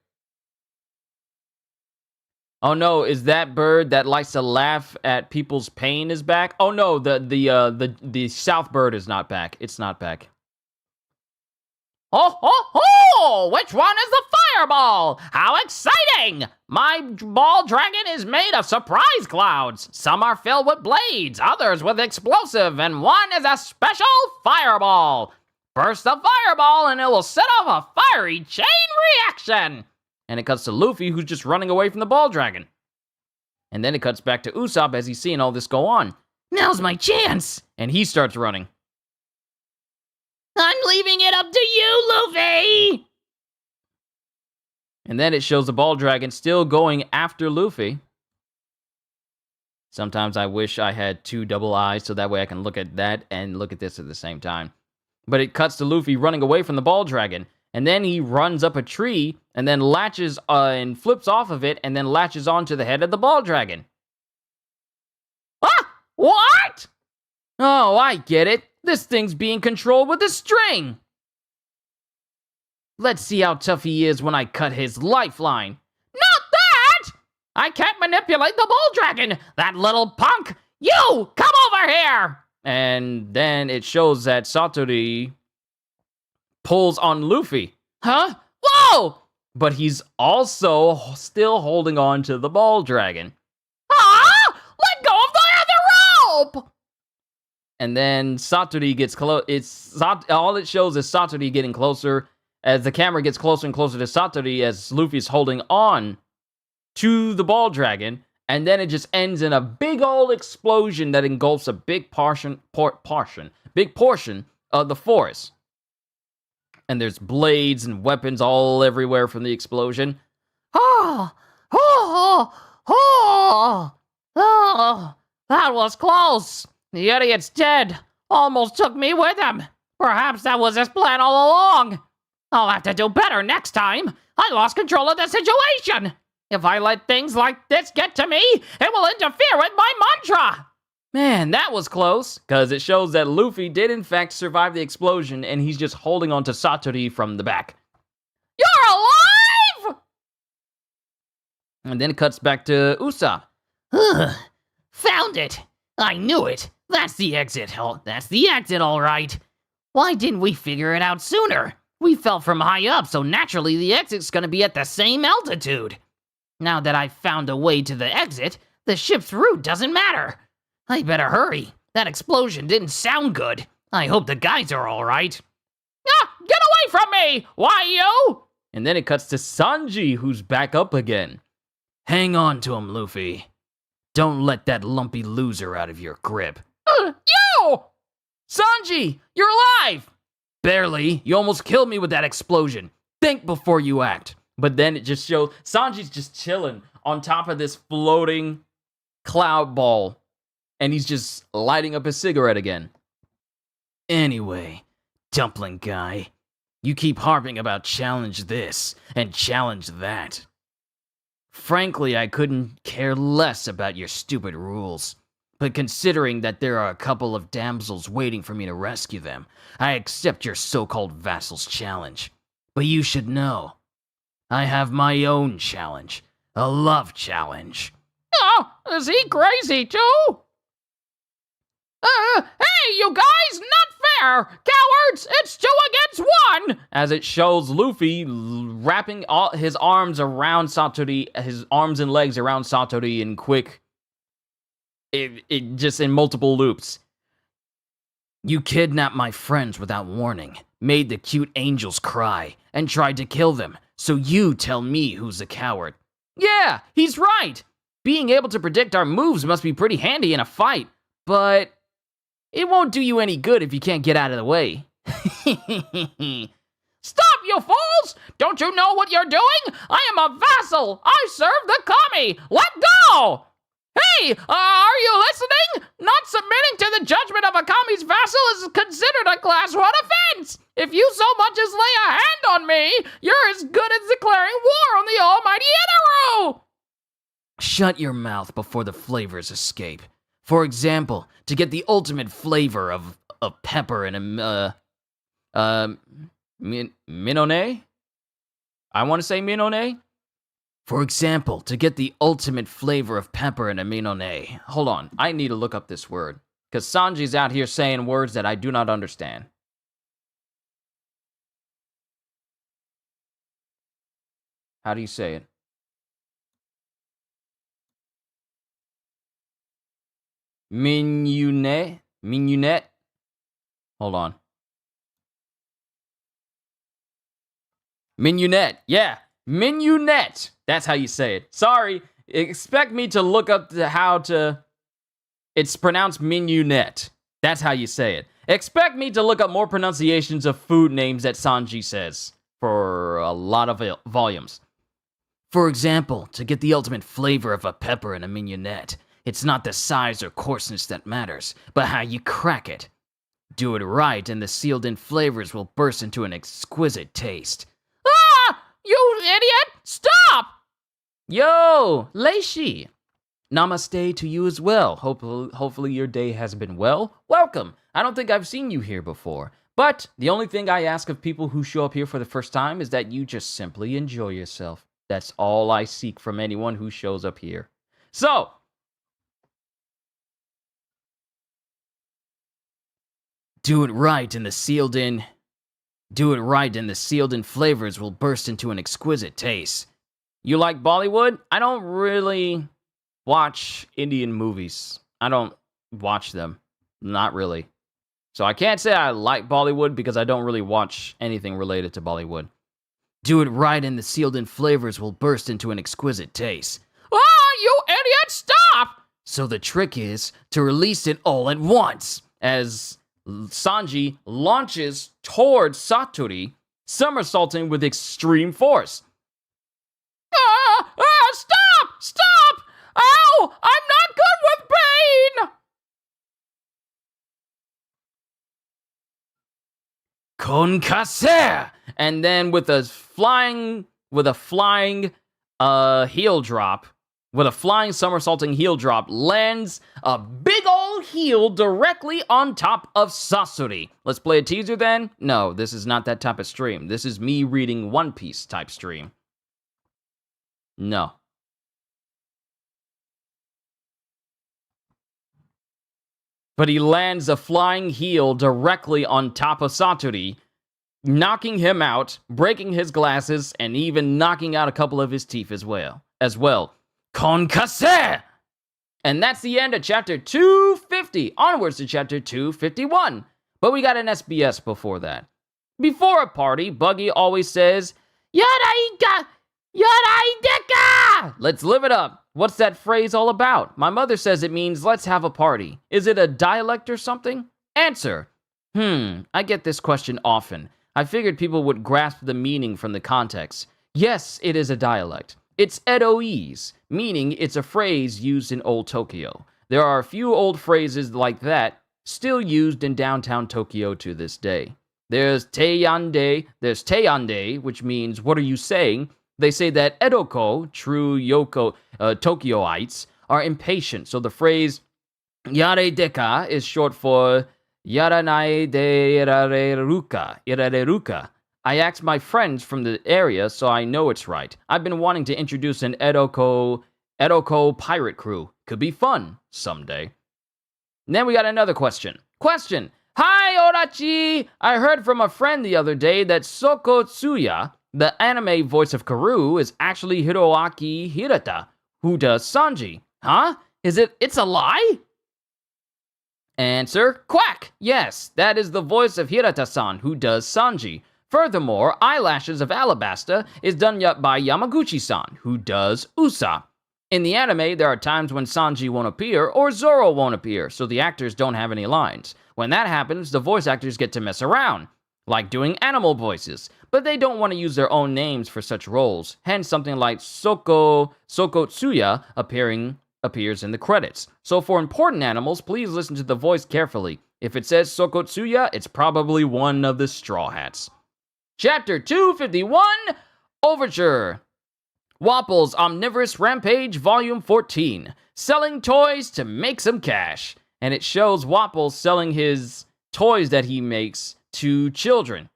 Oh no, is that bird that likes to laugh at people's pain is back? Oh no, the south bird is not back. It's not back. Ho ho ho! Which one is the fireball? How exciting! My ball dragon is made of surprise clouds. Some are filled with blades, others with explosive, and one is a special fireball. Burst the fireball and it will set off a fiery chain reaction. And it cuts to Luffy, who's just running away from the ball dragon. And then it cuts back to Usopp as he's seeing all this go on. Now's my chance! And he starts running. I'm leaving it up to you, Luffy! And then it shows the ball dragon still going after Luffy. Sometimes I wish I had two double eyes so that way I can look at that and look at this at the same time. But it cuts to Luffy running away from the ball dragon. And then he runs up a tree and then latches and flips off of it and then latches onto the head of the ball dragon. Ah! What? Oh, I get it. This thing's being controlled with a string. Let's see how tough he is when I cut his lifeline. Not that! I can't manipulate the ball dragon. That little punk. You, come over here. And then it shows that Satori pulls on Luffy. Huh? Whoa! But he's also still holding on to the ball dragon. Ah! Let go of the other rope! And then Satori gets close. All it shows is Satori getting closer as the camera gets closer and closer to Satori as Luffy's holding on to the ball dragon. And then it just ends in a big old explosion that engulfs a big portion of the forest. And there's blades and weapons all everywhere from the explosion. Oh, that was close. The idiot's dead. Almost took me with him. Perhaps that was his plan all along. I'll have to do better next time. I lost control of the situation. If I let things like this get to me, it will interfere with my mantra. Man, that was close, because it shows that Luffy did in fact survive the explosion, and he's just holding on to Satori from the back. You're alive! And then it cuts back to Usopp. Found it! I knew it! That's the exit. That's the exit, all right. Why didn't we figure it out sooner? We fell from high up, so naturally the exit's gonna be at the same altitude. Now that I've found a way to the exit, the ship's route doesn't matter. I better hurry. That explosion didn't sound good. I hope the guys are all right. Ah, get away from me! Why, you? And then it cuts to Sanji, who's back up again. Hang on to him, Luffy. Don't let that lumpy loser out of your grip. You! Sanji, you're alive! Barely. You almost killed me with that explosion. Think before you act. But then it just shows Sanji's just chilling on top of this floating cloud ball. And he's just lighting up his cigarette again. Anyway, dumpling guy, you keep harping about challenge this and challenge that. Frankly, I couldn't care less about your stupid rules. But considering that there are a couple of damsels waiting for me to rescue them, I accept your so-called vassal's challenge. But you should know, I have my own challenge. A love challenge. Oh, is he crazy too? Hey, you guys, not fair! Cowards, it's 2 against 1! As it shows Luffy wrapping all his arms around Satori, his arms and legs around Satori in quick, it just in multiple loops. You kidnapped my friends without warning, made the cute angels cry, and tried to kill them, so you tell me who's a coward. Yeah, he's right! Being able to predict our moves must be pretty handy in a fight, but it won't do you any good if you can't get out of the way. Stop, you fools! Don't you know what you're doing? I am a vassal! I serve the kami! Let go! Hey, are you listening? Not submitting to the judgment of a kami's vassal is considered a class 1 offense. If you so much as lay a hand on me, you're as good as declaring war on the almighty Itaru. Shut your mouth before the flavors escape. For example, to get the ultimate flavor of pepper and minone? I want to say minone? For example, to get the ultimate flavor of pepper and a minone. Hold on, I need to look up this word. Because Sanji's out here saying words that I do not understand. How do you say it? Mignonette? Hold on. Mignonette, yeah. Mignonette. That's how you say it. Sorry, expect me to look up how to... It's pronounced mignonette. That's how you say it. Expect me to look up more pronunciations of food names that Sanji says for a lot of volumes. For example, to get the ultimate flavor of a pepper and a mignonette, it's not the size or coarseness that matters, but how you crack it. Do it right and the sealed-in flavors will burst into an exquisite taste. Ah! You idiot! Stop! Yo, Leishi. Namaste to you as well. Hopefully your day has been well. Welcome. I don't think I've seen you here before. But the only thing I ask of people who show up here for the first time is that you just simply enjoy yourself. That's all I seek from anyone who shows up here. So, do it right and the sealed-in flavors will burst into an exquisite taste. You like Bollywood? I don't really watch Indian movies. I don't watch them. Not really. So I can't say I like Bollywood because I don't really watch anything related to Bollywood. Do it right and the sealed-in flavors will burst into an exquisite taste. Ah, you idiot, stop! So the trick is to release it all at once, as Sanji launches towards Satori, somersaulting with extreme force. Stop! Ow! I'm not good with pain! Concassere! And then with a flying heel drop, with a flying somersaulting heel drop, lands a big old heel directly on top of Sasori. Let's play a teaser then? No, this is not that type of stream. This is me reading One Piece type stream. No. But he lands a flying heel directly on top of Satori, knocking him out, breaking his glasses, and even knocking out a couple of his teeth as well. Concassere! And that's the end of chapter 250. Onwards to chapter 251. But we got an SBS before that. Before a party, Buggy always says, Yaraika! Yaraideka! Let's live it up. What's that phrase all about? My mother says it means let's have a party. Is it a dialect or something? Answer. I get this question often. I figured people would grasp the meaning from the context. Yes, it is a dialect. It's Edoese, meaning it's a phrase used in old Tokyo. There are a few old phrases like that still used in downtown Tokyo to this day. There's Teiyande, which means what are you saying? They say that Edoko, true Tokyoites, are impatient, so the phrase Yare deka is short for Yaranai de irareruka. I asked my friends from the area, so I know it's right. I've been wanting to introduce an Edoko pirate crew. Could be fun someday. And then we got another question. Hi, Orachi! I heard from a friend the other day that Soko Tsuya, the anime voice of Karu, is actually Hiroaki Hirata, who does Sanji. Huh? It's a lie? Answer, quack! Yes, that is the voice of Hirata-san, who does Sanji. Furthermore, Eyelashes of Alabasta is done by Yamaguchi-san, who does Usa. In the anime, there are times when Sanji won't appear or Zoro won't appear, so the actors don't have any lines. When that happens, the voice actors get to mess around, like doing animal voices, but they don't want to use their own names for such roles, hence something like Soko Tsuya appearing appears in the credits. So for important animals, please listen to the voice carefully. If it says Sokotsuya, it's probably one of the Straw Hats. Chapter 251, Overture. Wapple's Omnivorous Rampage, Volume 14. Selling toys to make some cash. And it shows Wapple selling his toys that he makes to children.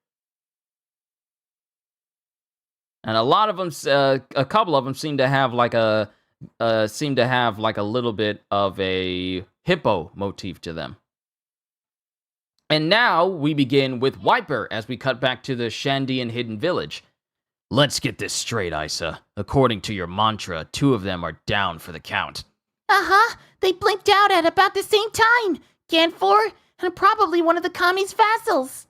And a lot of them, a couple of them seem to have like a little bit of a hippo motif to them. And now we begin with Wiper as we cut back to the Shandian Hidden Village. Let's get this straight, Isa. According to your mantra, 2 of them are down for the count. Uh-huh. They blinked out at about the same time. Ganfor and probably one of the Kami's vassals.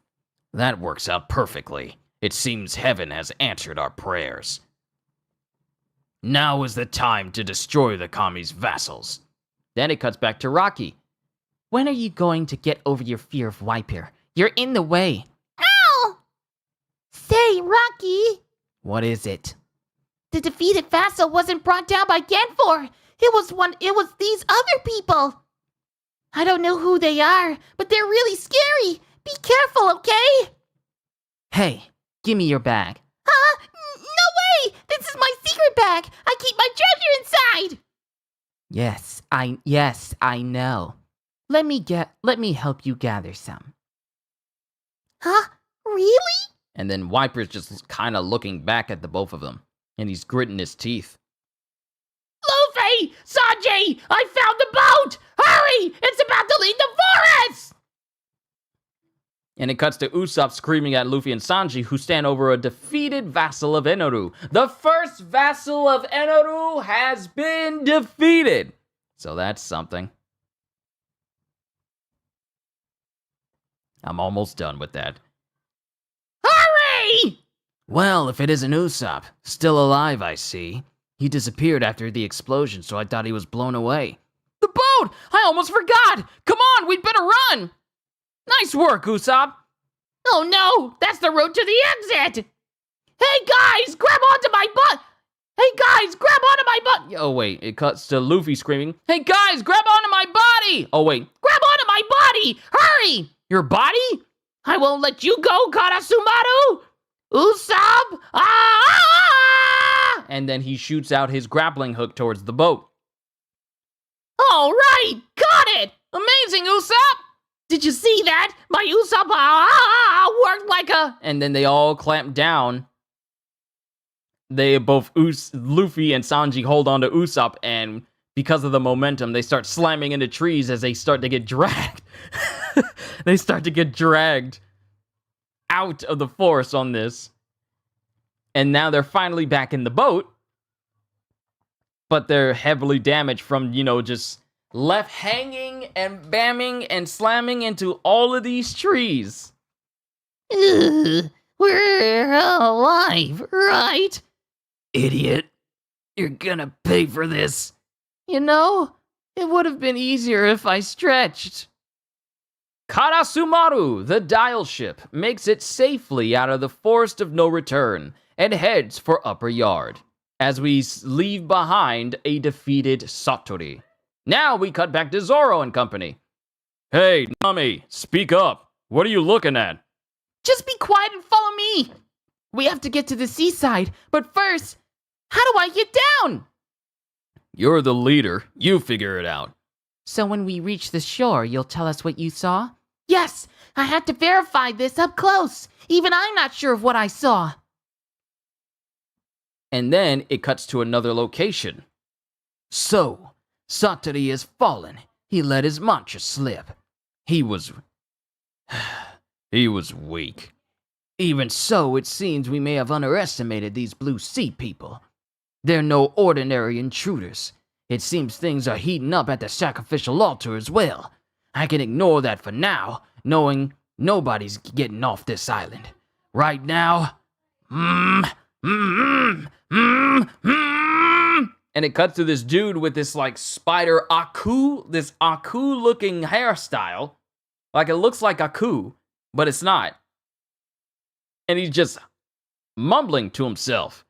That works out perfectly. It seems heaven has answered our prayers. Now is the time to destroy the Kami's vassals. Then it cuts back to Rocky. When are you going to get over your fear of Wiper? You're in the way. Ow! Say, Rocky. What is it? The defeated vassal wasn't brought down by Ganfor. It was these other people. I don't know who they are, but they're really scary. Be careful, okay? Hey, give me your bag. Huh? No way! This is my secret bag. I keep my treasure inside. Yes, I know. Let me help you gather some. Huh? Really? And then Wiper's just kind of looking back at the both of them, and he's gritting his teeth. Luffy! Sanji! I found the boat! Hurry! It's about to leave the forest! And it cuts to Usopp screaming at Luffy and Sanji, who stand over a defeated vassal of Enoru. The first vassal of Enoru has been defeated! So that's something. I'm almost done with that. Hurry! Well, if it isn't Usopp, still alive, I see. He disappeared after the explosion, so I thought he was blown away. The boat! I almost forgot! Come on, we'd better run! Nice work, Usopp! Oh no! That's the road to the exit! Hey guys, grab onto my butt! Hey guys, grab onto my butt! Oh wait, it cuts to Luffy screaming, Hey guys, grab onto my body! Oh wait, grab onto my body! Hurry! Your body? I won't let you go, Karasumaru! Usopp! Ah! And then he shoots out his grappling hook towards the boat. All right, got it! Amazing, Usopp! Did you see that? My Usopp worked like a... And then they all clamp down. They both, Luffy and Sanji hold on to Usopp, and because of the momentum, they start slamming into trees as they start to get dragged. They start to get dragged out of the forest on this. And now they're finally back in the boat. But they're heavily damaged from, just left hanging and bamming and slamming into all of these trees. We're alive, right? Idiot. You're gonna pay for this. It would have been easier if I stretched. Karasumaru, the dial ship, makes it safely out of the Forest of No Return and heads for Upper Yard, as we leave behind a defeated Satori. Now we cut back to Zoro and company. Hey, Nami, speak up. What are you looking at? Just be quiet and follow me. We have to get to the seaside, but first, how do I get down? You're the leader. You figure it out. So when we reach the shore, you'll tell us what you saw? Yes, I had to verify this up close. Even I'm not sure of what I saw. And then it cuts to another location. So, Satori has fallen. He let his mantra slip. He was weak. Even so, it seems we may have underestimated these Blue Sea people. They're no ordinary intruders. It seems things are heating up at the sacrificial altar as well. I can ignore that for now, knowing nobody's getting off this island. Right now, And it cuts to this dude with this spider this Aku looking hairstyle. Like it looks like Aku, but it's not. And he's just mumbling to himself.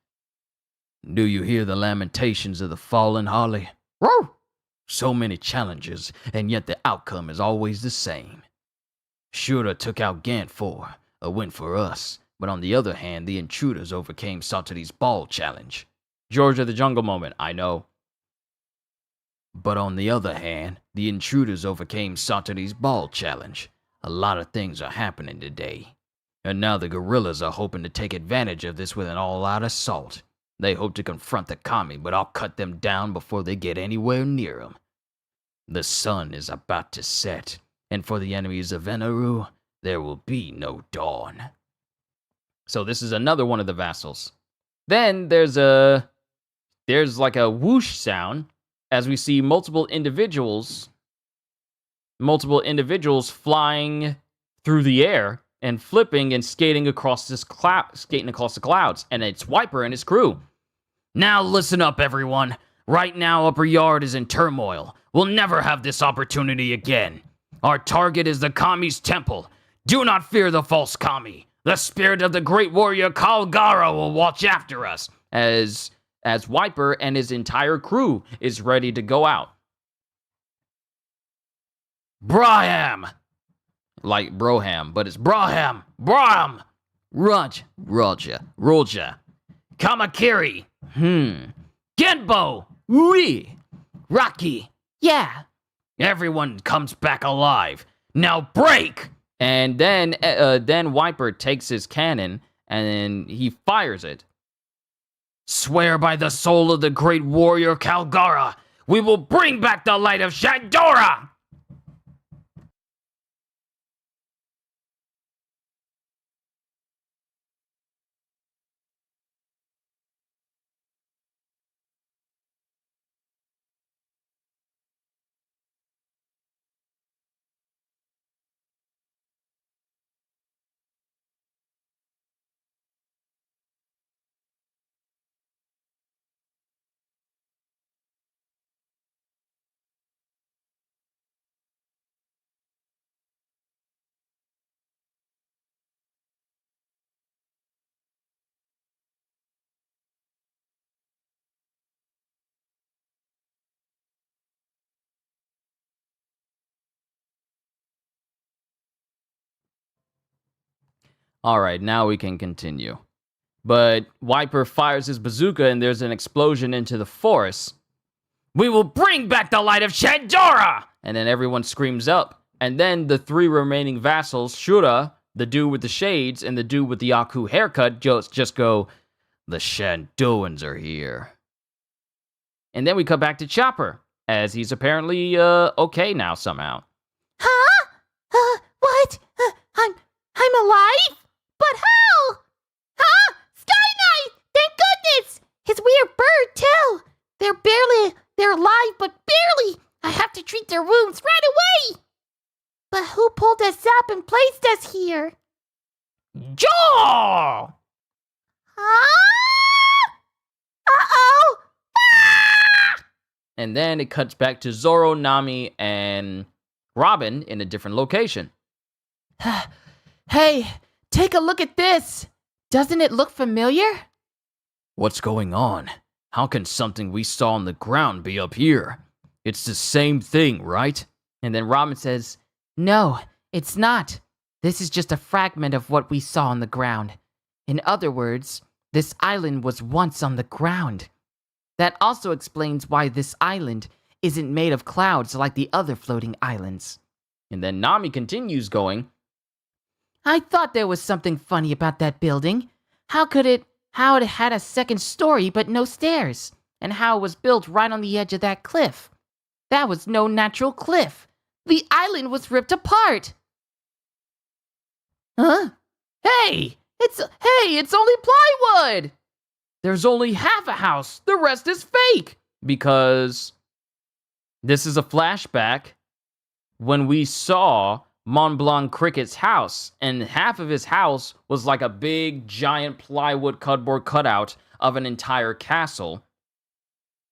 Do you hear the lamentations of the fallen, Harley? Woo! So many challenges, and yet the outcome is always the same. Shura took out Ganfor, a win for us, but on the other hand, the intruders overcame Saturi's ball challenge. George of the Jungle moment, I know. But on the other hand, the intruders overcame Saturi's ball challenge. A lot of things are happening today. And now the guerrillas are hoping to take advantage of this with an all-out assault. They hope to confront the Kami, but I'll cut them down before they get anywhere near them. The sun is about to set, and for the enemies of Enaru, there will be no dawn. So this is another one of the vassals. Then there's like a whoosh sound as we see multiple individuals flying through the air and flipping and skating across the clouds, and it's Wiper and his crew. Now listen up, everyone. Right now, Upper Yard is in turmoil. We'll never have this opportunity again. Our target is the Kami's temple. Do not fear the false Kami. The spirit of the great warrior Kalgara will watch after us, as Wiper and his entire crew is ready to go out. Braham! Like Broham, but it's Braham! Braham! Roja. Kamakiri! Genbo! Ui! Rocky! Yeah. Everyone comes back alive. Now break! And then Wiper takes his cannon and then he fires it. Swear by the soul of the great warrior Kalgara, we will bring back the light of Shandora! Alright, now we can continue. But Wiper fires his bazooka and there's an explosion into the forest. We will bring back the light of Shandora! And then everyone screams up. And then the three remaining vassals, Shura, the dude with the shades, and the dude with the Aku haircut, just go, the Shandoans are here. And then we come back to Chopper, as he's apparently, okay now somehow. Huh? What? I'm alive? But how? Huh? Sky Knight! Thank goodness! His weird bird, too. They're alive, but barely. I have to treat their wounds right away. But who pulled us up and placed us here? Jaw! Huh? Uh-oh! Ah! And then it cuts back to Zoro, Nami, and Robin in a different location. Hey, take a look at this. Doesn't it look familiar? What's going on? How can something we saw on the ground be up here? It's the same thing, right? And then Robin says, no, it's not. This is just a fragment of what we saw on the ground. In other words, this island was once on the ground. That also explains why this island isn't made of clouds like the other floating islands. And then Nami continues going, I thought there was something funny about that building. How it had a second story but no stairs, and how it was built right on the edge of that cliff. That was no natural cliff. The island was ripped apart. Huh? Hey, it's only plywood. There's only half a house. The rest is fake. Because this is a flashback when we saw Mont Blanc Cricket's house, and half of his house was like a big, giant plywood cardboard cutout of an entire castle.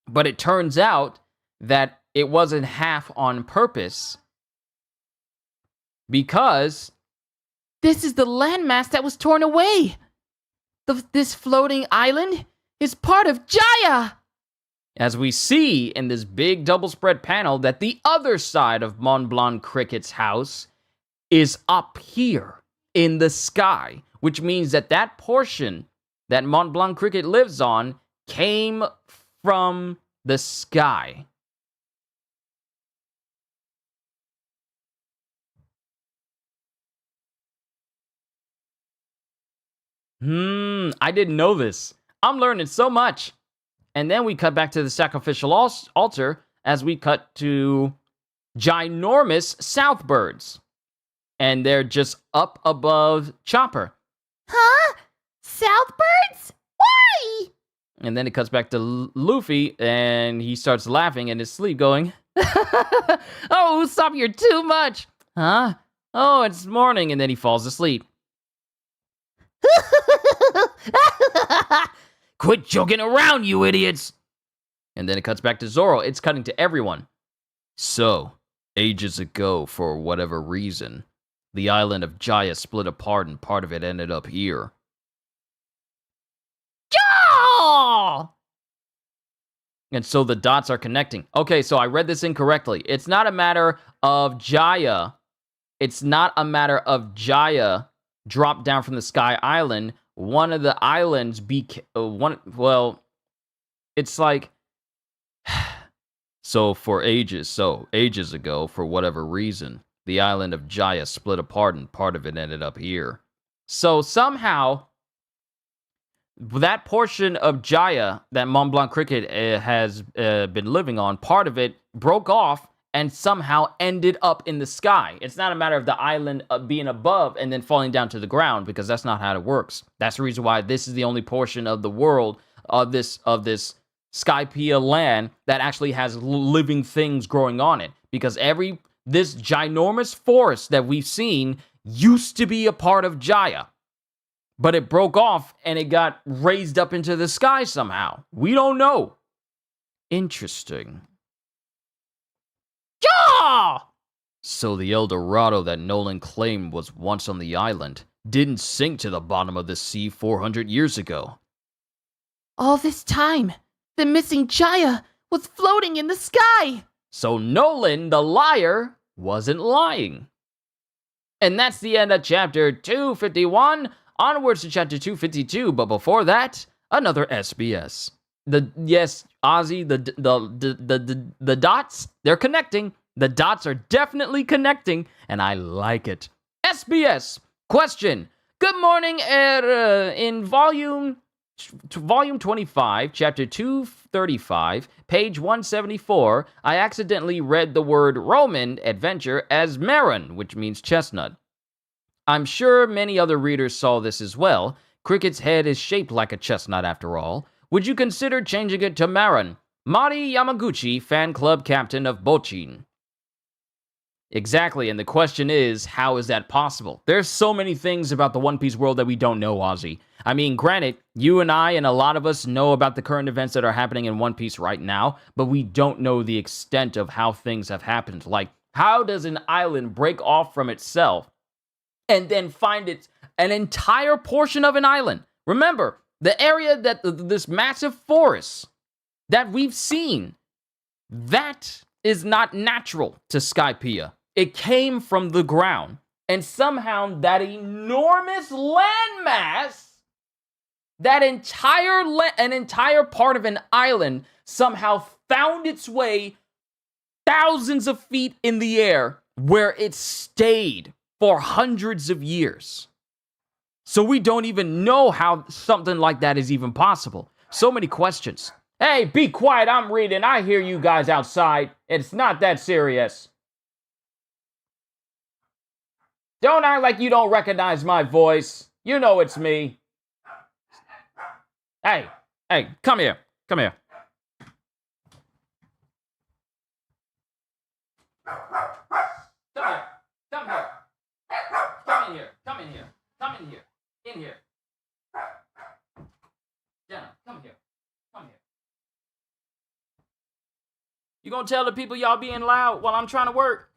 But it turns out that it wasn't half on purpose, because this is the landmass that was torn away. This floating island is part of Jaya. As we see in this big double spread panel that the other side of Mont Blanc Cricket's house is up here in the sky, which means that that portion that Mont Blanc Cricket lives on came from the sky. I didn't know this. I'm learning so much. And then we cut back to the sacrificial altar as we cut to ginormous Southbirds. And they're just up above Chopper. Huh? Southbirds? Why? And then it cuts back to Luffy, and he starts laughing in his sleep, going, "Oh, Usopp, you're too much." Huh? "Oh, it's morning." And then he falls asleep. "Quit joking around, you idiots." And then it cuts back to Zoro. It's cutting to everyone. "So, ages ago, for whatever reason, the island of Jaya split apart and part of it ended up here." Oh! And so the dots are connecting. Okay, so I read this incorrectly. It's not a matter of Jaya. It's not a matter of Jaya dropped down from the Sky Island. One of the islands it's like, so ages ago, for whatever reason, the island of Jaya split apart and part of it ended up here. So somehow, that portion of Jaya that Mont Blanc Cricket has been living on, part of it broke off and somehow ended up in the sky. It's not a matter of the island being above and then falling down to the ground, because that's not how it works. That's the reason why this is the only portion of the world of this Skypiea land that actually has living things growing on it, because this ginormous forest that we've seen used to be a part of Jaya. But it broke off and it got raised up into the sky somehow. We don't know. Interesting. Yeah! So the El Dorado that Nolan claimed was once on the island didn't sink to the bottom of the sea 400 years ago. All this time, the missing Jaya was floating in the sky. So Nolan, the liar, wasn't lying. And that's the end of chapter 251. Onwards to chapter 252, but before that, another SBS. Yes, Ozzy, the dots, they're connecting. The dots are definitely connecting, and I like it. SBS question. Good morning, in volume 25, chapter 235, page 174, I accidentally read the word Roman adventure as Maron, which means chestnut. I'm sure many other readers saw this as well. Cricket's head is shaped like a chestnut after all. Would you consider changing it to Maron? Mari Yamaguchi, fan club captain of Bochin. Exactly, and the question is, how is that possible? There's so many things about the One Piece world that we don't know, Ozzy. I mean, granted, you and I and a lot of us know about the current events that are happening in One Piece right now, but we don't know the extent of how things have happened. Like, how does an island break off from itself and then find an entire portion of an island? Remember, the area that this massive forest that we've seen, that is not natural to Skypiea. It came from the ground. And somehow that enormous landmass, an entire part of an island somehow found its way thousands of feet in the air where it stayed for hundreds of years. So we don't even know how something like that is even possible. So many questions. Hey, be quiet, I'm reading. I hear you guys outside. It's not that serious. Don't act like you don't recognize my voice. You know it's me. Hey, come here. Come here. Come here. Come in here. Come in here. Come in here. In here. Jenna, come here. Come here. You gonna tell the people y'all being loud while I'm trying to work?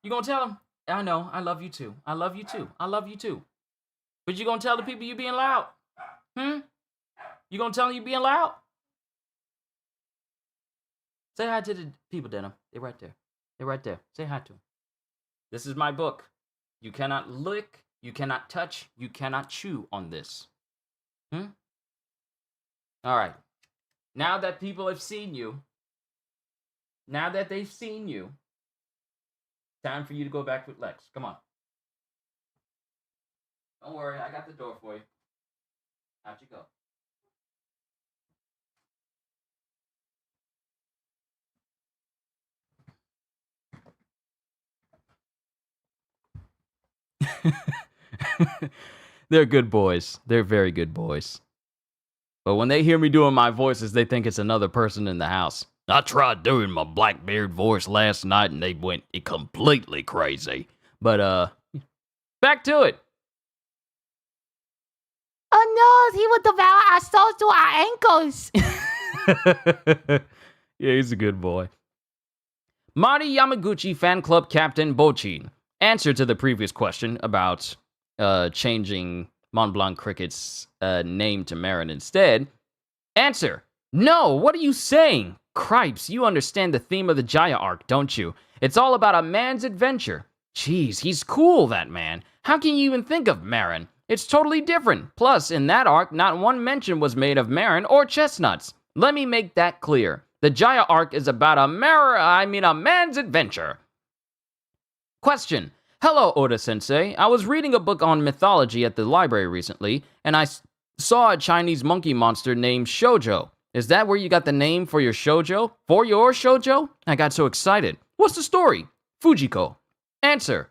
You gonna tell them? I know, I love you too. I love you too. I love you too. But you gonna tell the people you being loud? You gonna tell them you being loud? Say hi to the people, Denim. They're right there. They're right there. Say hi to them. This is my book. You cannot lick, you cannot touch, you cannot chew on this. All right. Now that people have seen you, now that they've seen you, time for you to go back with Lex. Come on. Don't worry, I got the door for you. Out you go. They're good boys. They're very good boys. But when they hear me doing my voices, they think it's another person in the house. I tried doing my Blackbeard voice last night and they went completely crazy. But, back to it. Oh no, he would devour our souls to our ankles. Yeah, he's a good boy. Mari Yamaguchi Fan Club Captain Bochin. Answer to the previous question about changing Mont Blanc Cricket's name to Marin instead. Answer. No, what are you saying? Cripes, you understand the theme of the Jaya arc, don't you? It's all about a man's adventure. Jeez, he's cool, that man. How can you even think of Marin? It's totally different. Plus, in that arc, not one mention was made of Marin or chestnuts. Let me make that clear. The Jaya arc is about a man's adventure. Question. Hello, Oda-sensei. I was reading a book on mythology at the library recently, and I saw a Chinese monkey monster named Shoujo. Is that where you got the name for your shoujo? For your shoujo? I got so excited. What's the story? Fujiko. Answer.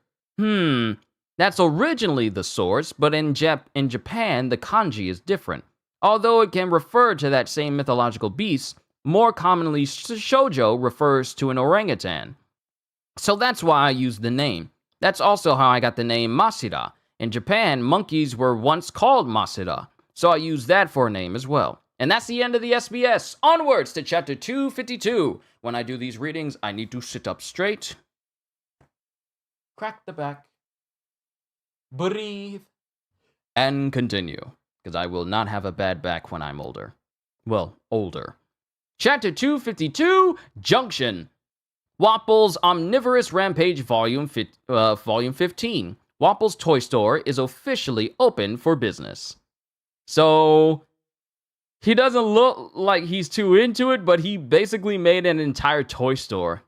That's originally the source, but in Japan, the kanji is different. Although it can refer to that same mythological beast, more commonly shoujo refers to an orangutan. So that's why I used the name. That's also how I got the name Masida. In Japan, monkeys were once called Masida, so I used that for a name as well. And that's the end of the SBS. Onwards to chapter 252. When I do these readings, I need to sit up straight, crack the back, breathe, and continue. Because I will not have a bad back when I'm older. Well, older. Chapter 252, Junction. Wapple's Omnivorous Rampage Volume 15. Wapple's Toy Store is officially open for business. So, he doesn't look like he's too into it, but he basically made an entire toy store.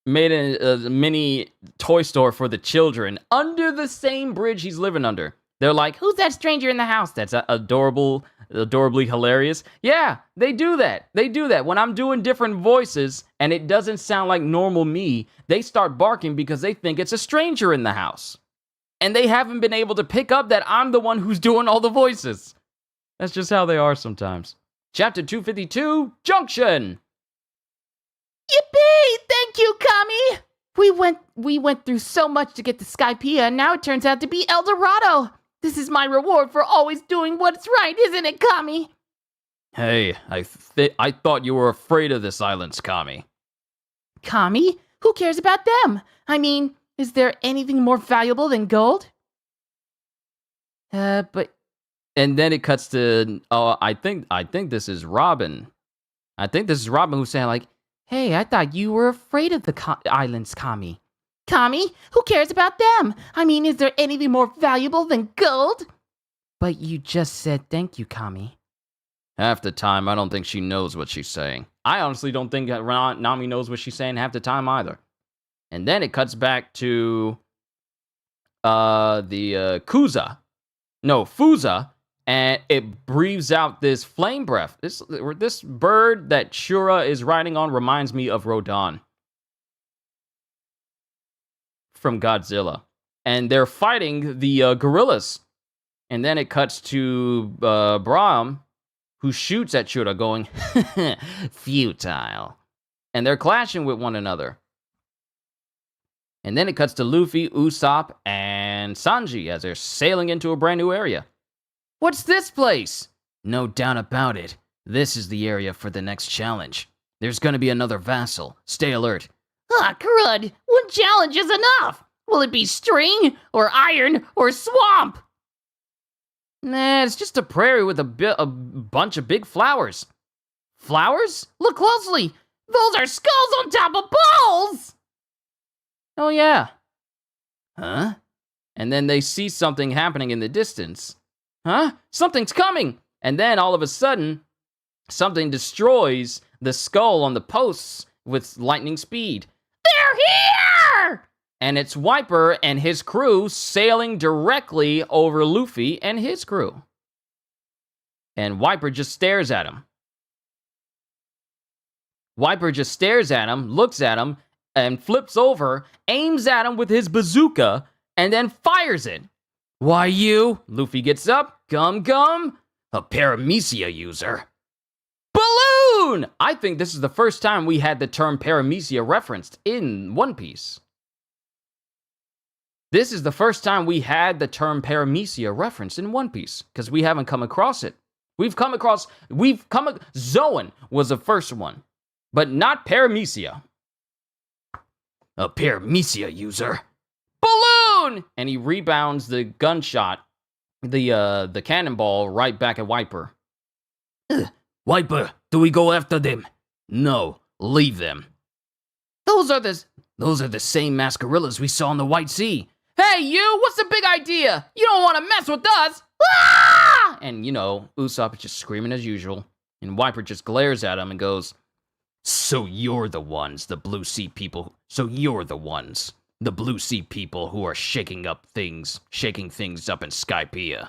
Made a mini toy store for the children under the same bridge he's living under. They're like, who's that stranger in the house? That's adorably hilarious. Yeah, they do that. They do that. When I'm doing different voices and it doesn't sound like normal me, they start barking because they think it's a stranger in the house. And they haven't been able to pick up that I'm the one who's doing all the voices. That's just how they are sometimes. Chapter 252, Junction. Yippee! Thank you, Kami! We went through so much to get to Skypiea, and now it turns out to be El Dorado. This is my reward for always doing what's right, isn't it, Kami? Hey, I thought you were afraid of this island's Kami. Kami? Who cares about them? I mean, is there anything more valuable than gold? But... And then it cuts to... Oh, I think this is Robin. I think this is Robin who's saying, like, Hey, I thought you were afraid of the island's Kami. Kami? Who cares about them? I mean, is there anything more valuable than gold? But you just said thank you, Kami. Half the time, I don't think she knows what she's saying. I honestly don't think that Nami knows what she's saying half the time either. And then it cuts back to Fuza, and it breathes out this flame breath. This bird that Shura is riding on reminds me of Rodan from Godzilla. And they're fighting the gorillas. And then it cuts to Brahm, who shoots at Shura going, futile. And they're clashing with one another. And then it cuts to Luffy, Usopp, and Sanji as they're sailing into a brand new area. What's this place? No doubt about it. This is the area for the next challenge. There's gonna be another vassal. Stay alert. Ah, crud! One challenge is enough! Will it be string, or iron, or swamp? Nah, it's just a prairie with a bunch of big flowers. Flowers? Look closely. Those are skulls on top of balls! Oh yeah. Huh? And then they see something happening in the distance. Huh? Something's coming! And then all of a sudden, something destroys the skull on the posts with lightning speed. They're here! And it's Wiper and his crew sailing directly over Luffy and his crew. And Wiper just stares at him. Wiper just stares at him, looks at him, and flips over, aims at him with his bazooka, and then fires it. Why you? Luffy gets up. Gum. A paramecia user. Balloon! I think this is the first time we had the term paramecia referenced in One Piece. This is the first time we had the term paramecia referenced in One Piece, because we haven't come across it. Zoan was the first one, but not paramecia. A paramecia user. Balloon! And he rebounds the gunshot, the cannonball right back at Wiper. Wiper, do we go after them? No, leave them. Those are the same Mascarillas we saw in the White Sea. Hey, you! What's the big idea? You don't want to mess with us! Ah! And, Usopp is just screaming as usual. And Wiper just glares at him and goes, So you're the ones, the Blue Sea people. The Blue Sea people who are shaking things up in Skypiea.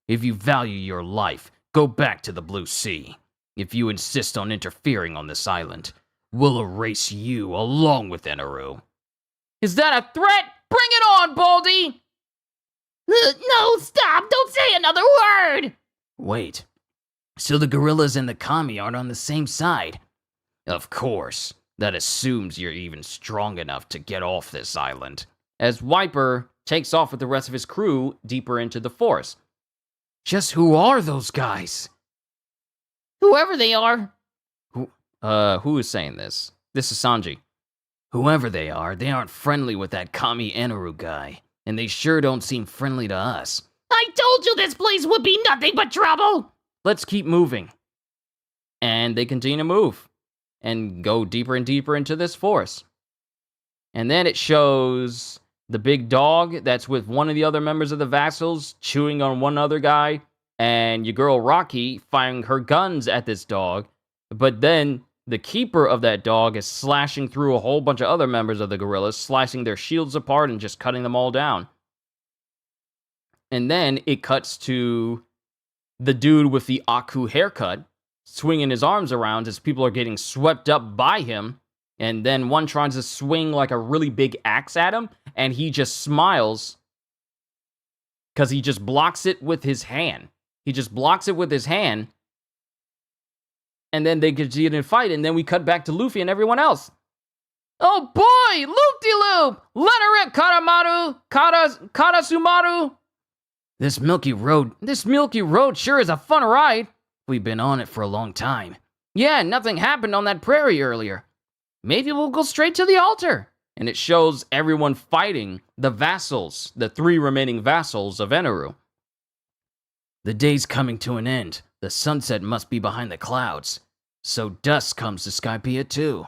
If you value your life, go back to the Blue Sea. If you insist on interfering on this island, we'll erase you along with Eneru. Is that a threat? Bring it on, Baldy! No, stop! Don't say another word! Wait, so the gorillas and the kami aren't on the same side? Of course, that assumes you're even strong enough to get off this island. As Wiper takes off with the rest of his crew deeper into the forest. Just who are those guys? Whoever they are. Who is saying this? This is Sanji. Whoever they are, they aren't friendly with that Kami Eneru guy. And they sure don't seem friendly to us. I told you this place would be nothing but trouble! Let's keep moving. And they continue to move. And go deeper and deeper into this forest. And then it shows the big dog that's with one of the other members of the vassals chewing on one other guy. And your girl Rocky firing her guns at this dog. But then the keeper of that dog is slashing through a whole bunch of other members of the gorillas, slicing their shields apart and just cutting them all down. And then it cuts to the dude with the Aku haircut, swinging his arms around as people are getting swept up by him. And then one tries to swing like a really big axe at him, and he just smiles because he just blocks it with his hand. And then they continue to fight, and then we cut back to Luffy and everyone else. Oh boy, loop-de-loop! Let her rip, Karasumaru! This Milky Road sure is a fun ride. We've been on it for a long time. Yeah, nothing happened on that prairie earlier. Maybe we'll go straight to the altar. And it shows everyone fighting the vassals, the 3 remaining vassals of Eneru. The day's coming to an end. The sunset must be behind the clouds. So dusk comes to Skypiea too.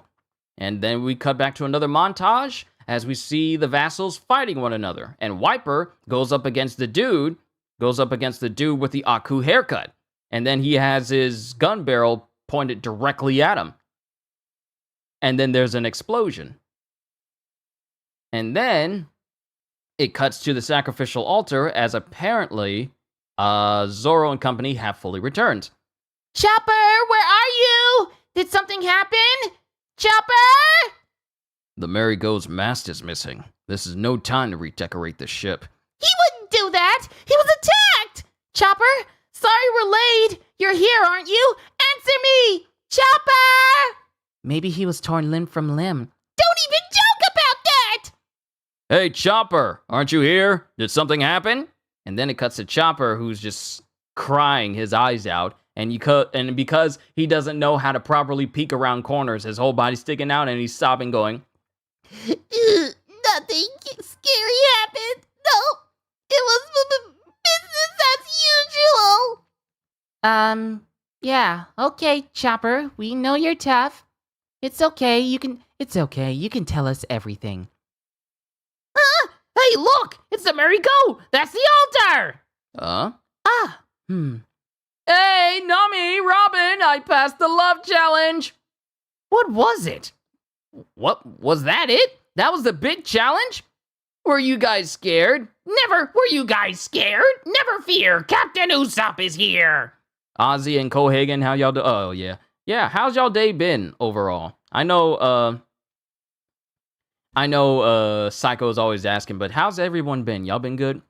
And then we cut back to another montage as we see the vassals fighting one another. And Wiper goes up against the dude with the Aku haircut. And then he has his gun barrel pointed directly at him. And then there's an explosion. And then it cuts to the sacrificial altar as apparently Zoro and company have fully returned. Chopper, where are you? Did something happen? Chopper! The Marigold's mast is missing. This is no time to redecorate the ship. He wouldn't do that! He was attacked! Chopper, sorry we're late. You're here, aren't you? Answer me! Chopper! Maybe he was torn limb from limb. Don't even joke about that! Hey, Chopper, aren't you here? Did something happen? And then it cuts to Chopper, who's just crying his eyes out. And because he doesn't know how to properly peek around corners, his whole body's sticking out, and he's sobbing, going, Nothing scary happened. No, it was business as usual. Yeah, okay, Chopper. We know you're tough. It's okay, you can tell us everything. Hey, look! It's the merry-go! That's the altar! Huh? Ah, Hey, Nami, Robin, I passed the love challenge. What was it? What, was that it? That was the big challenge? Were you guys scared? Never were you guys scared? Never fear, Captain Usopp is here! Ozzy and Cohagen, how y'all do? Oh, yeah. Yeah, how's y'all day been overall? I know Psycho's always asking, but how's everyone been? Y'all been good?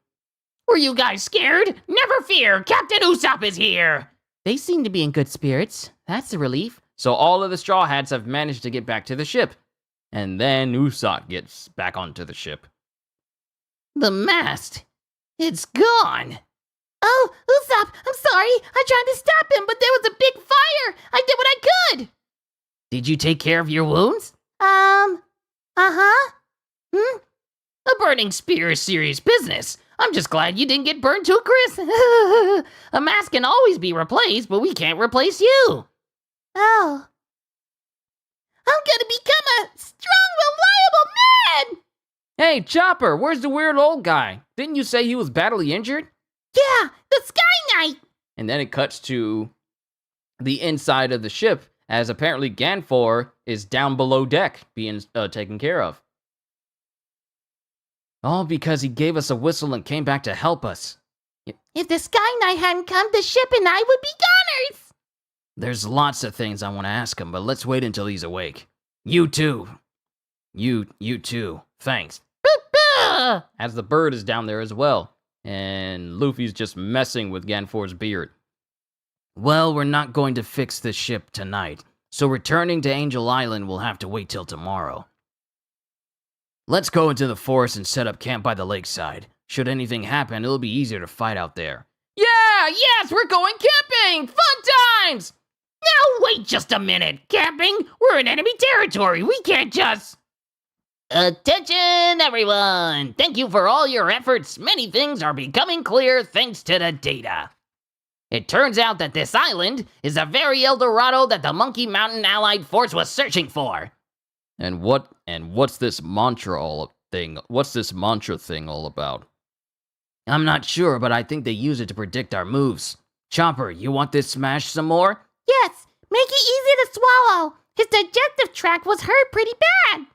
Were you guys scared? Never fear, Captain Usopp is here! they seem to be in good spirits. That's a relief. So all of the Straw Hats have managed to get back to the ship. And then Usopp gets back onto the ship. The mast. It's gone. Oh, Usopp, I'm sorry. I tried to stop him, but there was a big fire. I did what I could. Did you take care of your wounds? Uh-huh. A burning spear is serious business. I'm just glad you didn't get burned to a crisp. A mask can always be replaced, but we can't replace you. Oh. I'm gonna become a strong, reliable man! Hey, Chopper, where's the weird old guy? Didn't you say he was badly injured? Yeah, the Sky Knight! And then it cuts to the inside of the ship, as apparently Ganfor is down below deck, being taken care of. All because he gave us a whistle and came back to help us. If the Sky Knight hadn't come, the ship and I would be goners! There's lots of things I want to ask him, but let's wait until he's awake. You too. You too. Thanks. As the bird is down there as well. And Luffy's just messing with Ganfor's beard. Well, we're not going to fix this ship tonight, so returning to Angel Island will have to wait till tomorrow. Let's go into the forest and set up camp by the lakeside. Should anything happen, it'll be easier to fight out there. Yeah, yes, we're going camping! Fun times! Now wait just a minute. Camping? We're in enemy territory. We can't just... Attention, everyone! Thank you for all your efforts. Many things are becoming clear thanks to the data. It turns out that this island is a very El Dorado that the Monkey Mountain Allied Force was searching for. And what's this mantra thing all about? I'm not sure, but I think they use it to predict our moves. Chopper, you want this smashed some more? Yes, make it easy to swallow. His digestive tract was hurt pretty bad.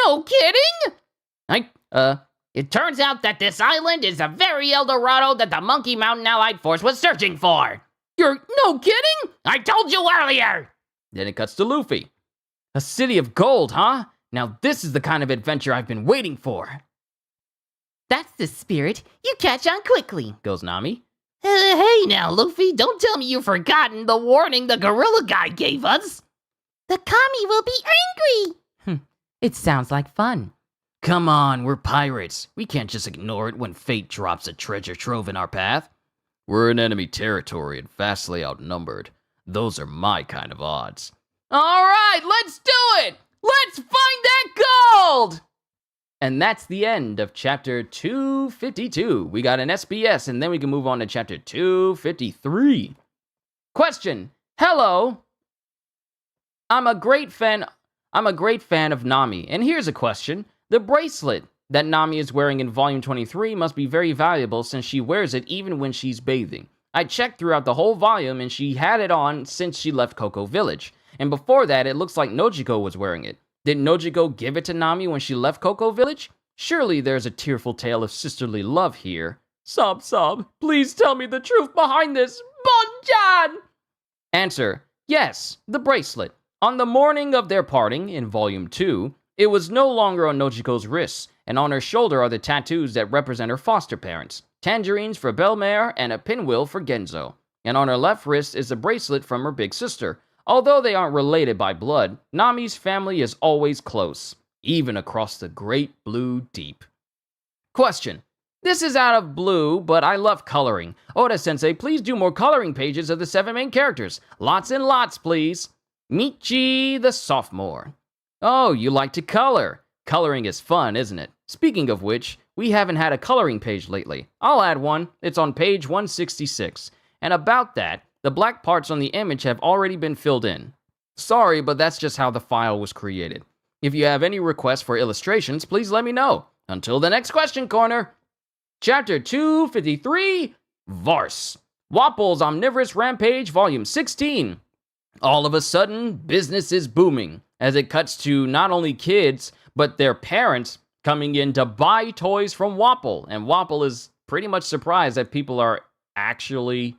No kidding? It turns out that this island is a very El Dorado that the Monkey Mountain Allied Force was searching for. You're no kidding? I told you earlier. Then it cuts to Luffy. A city of gold, huh? Now this is the kind of adventure I've been waiting for. That's the spirit. You catch on quickly, Goes Nami. Hey now, Luffy, don't tell me you've forgotten the warning the gorilla guy gave us. The kami will be angry. It sounds like fun. Come on, we're pirates. We can't just ignore it when fate drops a treasure trove in our path. We're in enemy territory and vastly outnumbered. Those are my kind of odds. All right, let's do it! Let's find that gold! And that's the end of chapter 252. We got an SBS, and then we can move on to chapter 253. Question. Hello. I'm a great fan of Nami, and here's a question. The bracelet that Nami is wearing in volume 23 must be very valuable since she wears it even when she's bathing. I checked throughout the whole volume and she had it on since she left Cocoa Village. And before that, it looks like Nojiko was wearing it. Did Nojiko give it to Nami when she left Cocoa Village? Surely there's a tearful tale of sisterly love here. Sob, sob, please tell me the truth behind this. Bon-chan! Answer, yes, the bracelet. On the morning of their parting, in volume 2, it was no longer on Nojiko's wrists, and on her shoulder are the tattoos that represent her foster parents. Tangerines for Belmare and a pinwheel for Genzo. And on her left wrist is a bracelet from her big sister. Although they aren't related by blood, Nami's family is always close, even across the great blue deep. Question. This is out of blue, but I love coloring. Oda-sensei, please do more coloring pages of the 7 main characters. Lots and lots, please. Michi the sophomore. Oh, you like to color. Coloring is fun, isn't it? Speaking of which, we haven't had a coloring page lately. I'll add one. It's on page 166. And about that, The black parts on the image have already been filled in. Sorry, but that's just how the file was created. If you have any requests for illustrations, please let me know. Until the next question corner. Chapter 253, Varse. Wapple's Omnivorous Rampage, Volume 16. All of a sudden, business is booming, as it cuts to not only kids, but their parents coming in to buy toys from Wapple. And Wapple is pretty much surprised that people are actually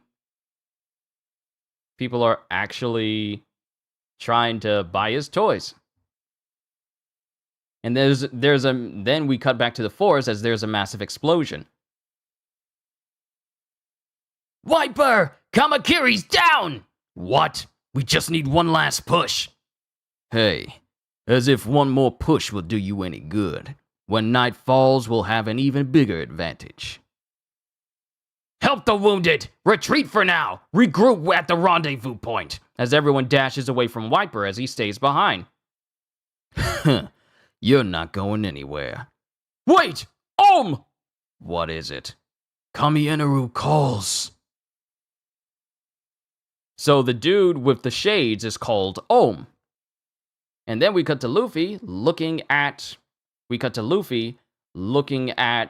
trying to buy his toys. And then we cut back to the forest as there's a massive explosion. Wiper! Kamakiri's down! What? We just need one last push. Hey, as if one more push will do you any good. When night falls, we'll have an even bigger advantage. Help the wounded! Retreat for now! Regroup at the rendezvous point! As everyone dashes away from Wiper as he stays behind. You're not going anywhere. Wait! What is it? Kamienaru calls. So the dude with the shades is called Ohm. And then we cut to Luffy looking at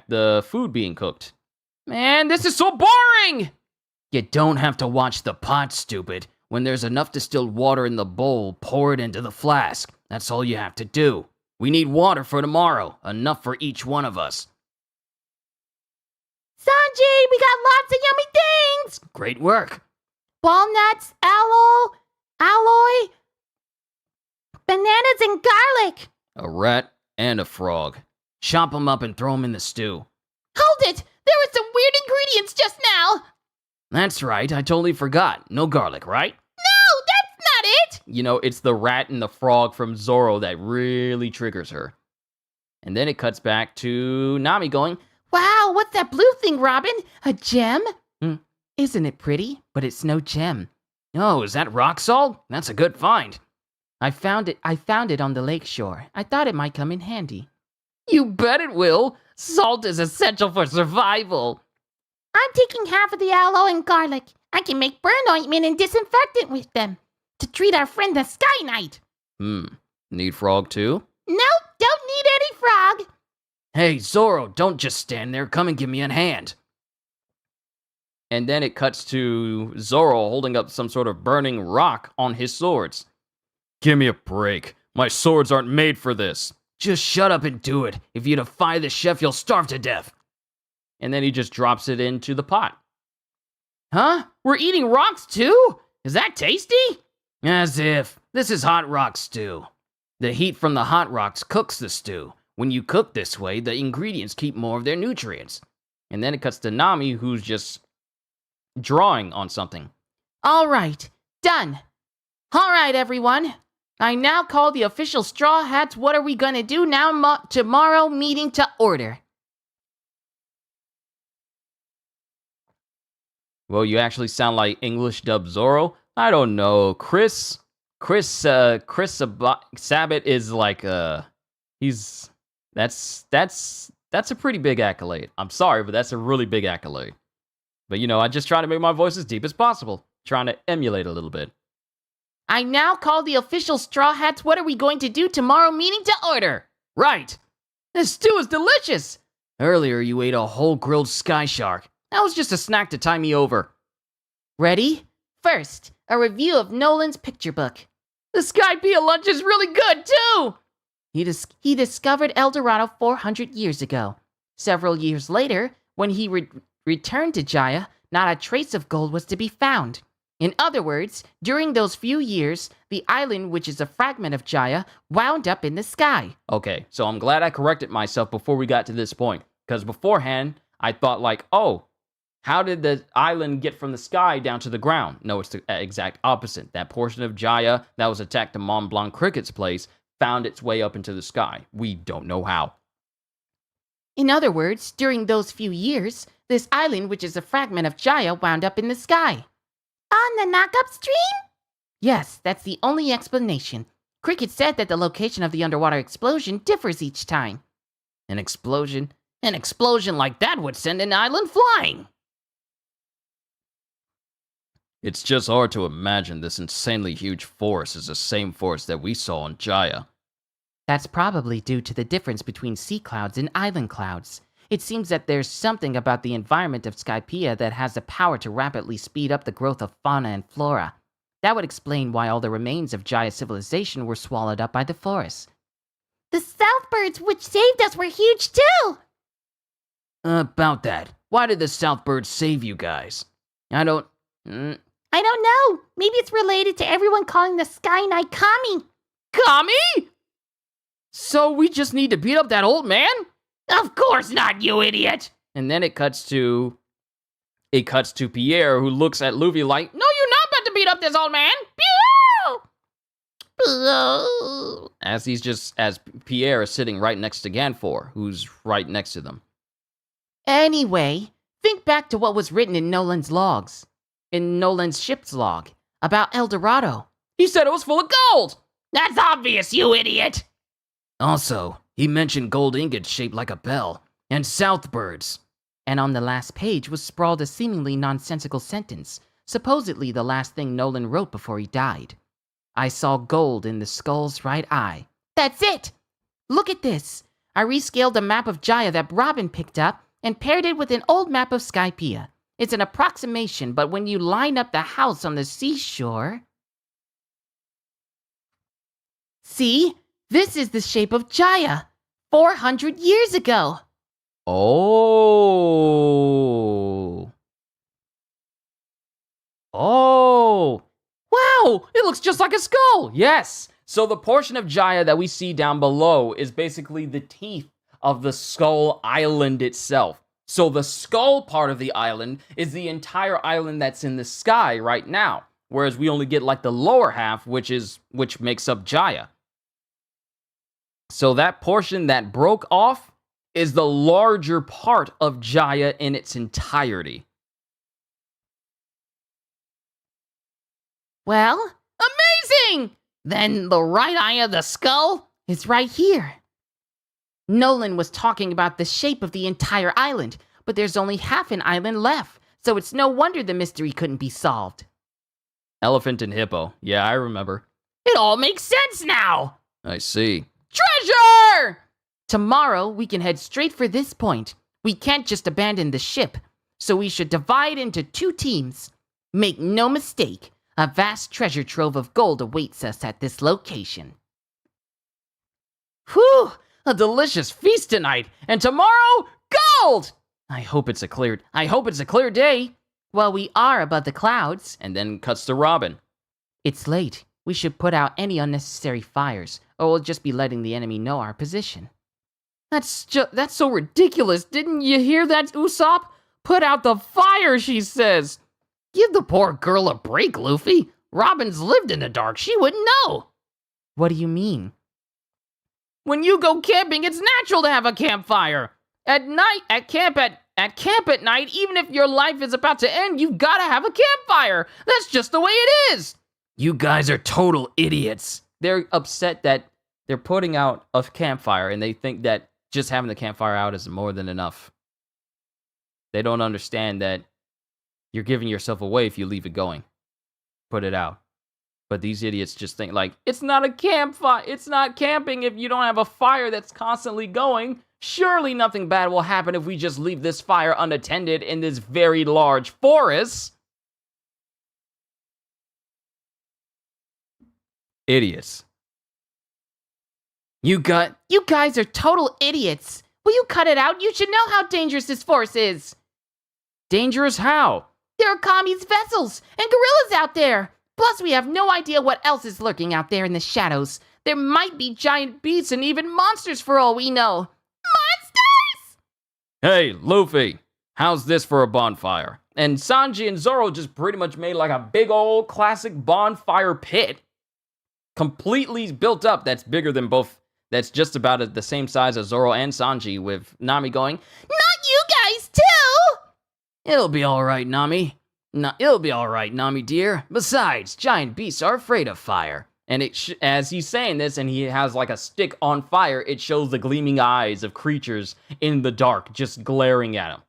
the food being cooked. Man, this is so boring! You don't have to watch the pot, stupid. When there's enough distilled water in the bowl, pour it into the flask. That's all you have to do. We need water for tomorrow, enough for each one of us. Sanji, we got lots of yummy things! Great work. Walnuts, alloy, bananas, and garlic. A rat and a frog. Chop them up and throw them in the stew. Hold it! There were some weird ingredients just now. That's right, I totally forgot. No garlic, right? No, that's not it! You know, it's the rat and the frog from Zoro that really triggers her. And then it cuts back to Nami going, Wow, what's that blue thing, Robin? A gem? Isn't it pretty? But it's no gem. Oh, is that rock salt? That's a good find. I found it on the lakeshore. I thought it might come in handy. You bet it will. Salt is essential for survival. I'm taking half of the aloe and garlic. I can make burn ointment and disinfectant with them to treat our friend the Sky Knight. Need frog too? Nope, don't need any frog. Hey, Zoro, don't just stand there. Come and give me a hand. And then it cuts to Zoro holding up some sort of burning rock on his swords. Give me a break. My swords aren't made for this. Just shut up and do it. If you defy the chef, you'll starve to death. And then he just drops it into the pot. Huh? We're eating rocks too? Is that tasty? As if. This is hot rock stew. The heat from the hot rocks cooks the stew. When you cook this way, the ingredients keep more of their nutrients. And then it cuts to Nami, who's just drawing on something. All right, done. All right, everyone. I now call the official Straw Hats What Are We Gonna Do Now Tomorrow meeting to order. Well, you actually sound like English dub Zoro. I don't know. Chris Sabat is like that's a pretty big accolade. I'm sorry, but that's a really big accolade. But you know, I just try to make my voice as deep as possible, trying to emulate a little bit. I now call the official Straw Hats What Are We Going to Do Tomorrow meeting to order. Right. This stew is delicious. Earlier, you ate a whole grilled sky shark. That was just a snack to tie me over. Ready? First, a review of Nolan's picture book. The Sky Pea lunch is really good, too! He discovered El Dorado 400 years ago. Several years later, when he returned to Jaya, not a trace of gold was to be found. In other words, during those few years, the island, which is a fragment of Jaya, wound up in the sky. Okay, so I'm glad I corrected myself before we got to this point. Because beforehand, I thought like, oh, how did the island get from the sky down to the ground? No, it's the exact opposite. That portion of Jaya that was attacked to Mont Blanc Cricket's place found its way up into the sky. We don't know how. In other words, during those few years, this island, which is a fragment of Jaya, wound up in the sky. On the knock-up stream? Yes, that's the only explanation. Cricket said that the location of the underwater explosion differs each time. An explosion? An explosion like that would send an island flying. It's just hard to imagine this insanely huge forest is the same forest that we saw on Jaya. That's probably due to the difference between sea clouds and island clouds. It seems that there's something about the environment of Skypiea that has the power to rapidly speed up the growth of fauna and flora. That would explain why all the remains of Jaya civilization were swallowed up by the forest. The Southbirds, which saved us, were huge too! About that, why did the Southbirds save you guys? I don't know. Maybe it's related to everyone calling the Sky Knight Kami. Kami? So we just need to beat up that old man? Of course not, you idiot! And then it cuts to Pierre, who looks at Luffy like, "No, you're not about to beat up this old man!" Pew! As Pierre is sitting right next to Ganfor, who's right next to them. Anyway, think back to what was written in Nolan's ship's log, about El Dorado. He said it was full of gold! That's obvious, you idiot! Also, he mentioned gold ingots shaped like a bell, and Southbirds. And on the last page was sprawled a seemingly nonsensical sentence, supposedly the last thing Nolan wrote before he died. I saw gold in the skull's right eye. That's it! Look at this. I rescaled a map of Jaya that Robin picked up and paired it with an old map of Skypiea. It's an approximation, but when you line up the house on the seashore... See? This is the shape of Jaya, 400 years ago. Oh. Wow, it looks just like a skull. Yes. So the portion of Jaya that we see down below is basically the teeth of the Skull Island itself. So the skull part of the island is the entire island that's in the sky right now, whereas we only get like the lower half, which makes up Jaya. So that portion that broke off is the larger part of Jaya in its entirety. Well, amazing! Then the right eye of the skull is right here. Nolan was talking about the shape of the entire island, but there's only half an island left, so it's no wonder the mystery couldn't be solved. Elephant and hippo. Yeah, I remember. It all makes sense now! I see. Treasure! Tomorrow, we can head straight for this point. We can't just abandon the ship, so we should divide into 2 teams. Make no mistake, a vast treasure trove of gold awaits us at this location. Whew! A delicious feast tonight, and tomorrow, gold! I hope it's a clear day. Well, we are above the clouds. And then cuts to Robin. It's late. We should put out any unnecessary fires, or we'll just be letting the enemy know our position. That's so ridiculous. Didn't you hear that, Usopp? Put out the fire, she says. Give the poor girl a break, Luffy. Robin's lived in the dark. She wouldn't know. What do you mean? When you go camping, it's natural to have a campfire. At camp at night, even if your life is about to end, you've got to have a campfire. That's just the way it is. You guys are total idiots. They're upset that they're putting out a campfire, and they think that just having the campfire out is more than enough. They don't understand that you're giving yourself away if you leave it going. Put it out. But these idiots just think like, it's not a campfire. It's not camping if you don't have a fire that's constantly going. Surely nothing bad will happen if we just leave this fire unattended in this very large forest. Idiots. You guys are total idiots. Will you cut it out? You should know how dangerous this forest is. Dangerous how? There are Kami's vessels and gorillas out there. Plus, we have no idea what else is lurking out there in the shadows. There might be giant beasts and even monsters for all we know. Monsters! Hey, Luffy, how's this for a bonfire? And Sanji and Zoro just pretty much made like a big old classic bonfire pit. Completely built up, that's bigger than both. That's just about at the same size as Zoro and Sanji, with Nami going, "Not you guys, too!" It'll be alright, Nami. It'll be alright, Nami dear. Besides, giant beasts are afraid of fire. And as he's saying this, and he has like a stick on fire, it shows the gleaming eyes of creatures in the dark, just glaring at him.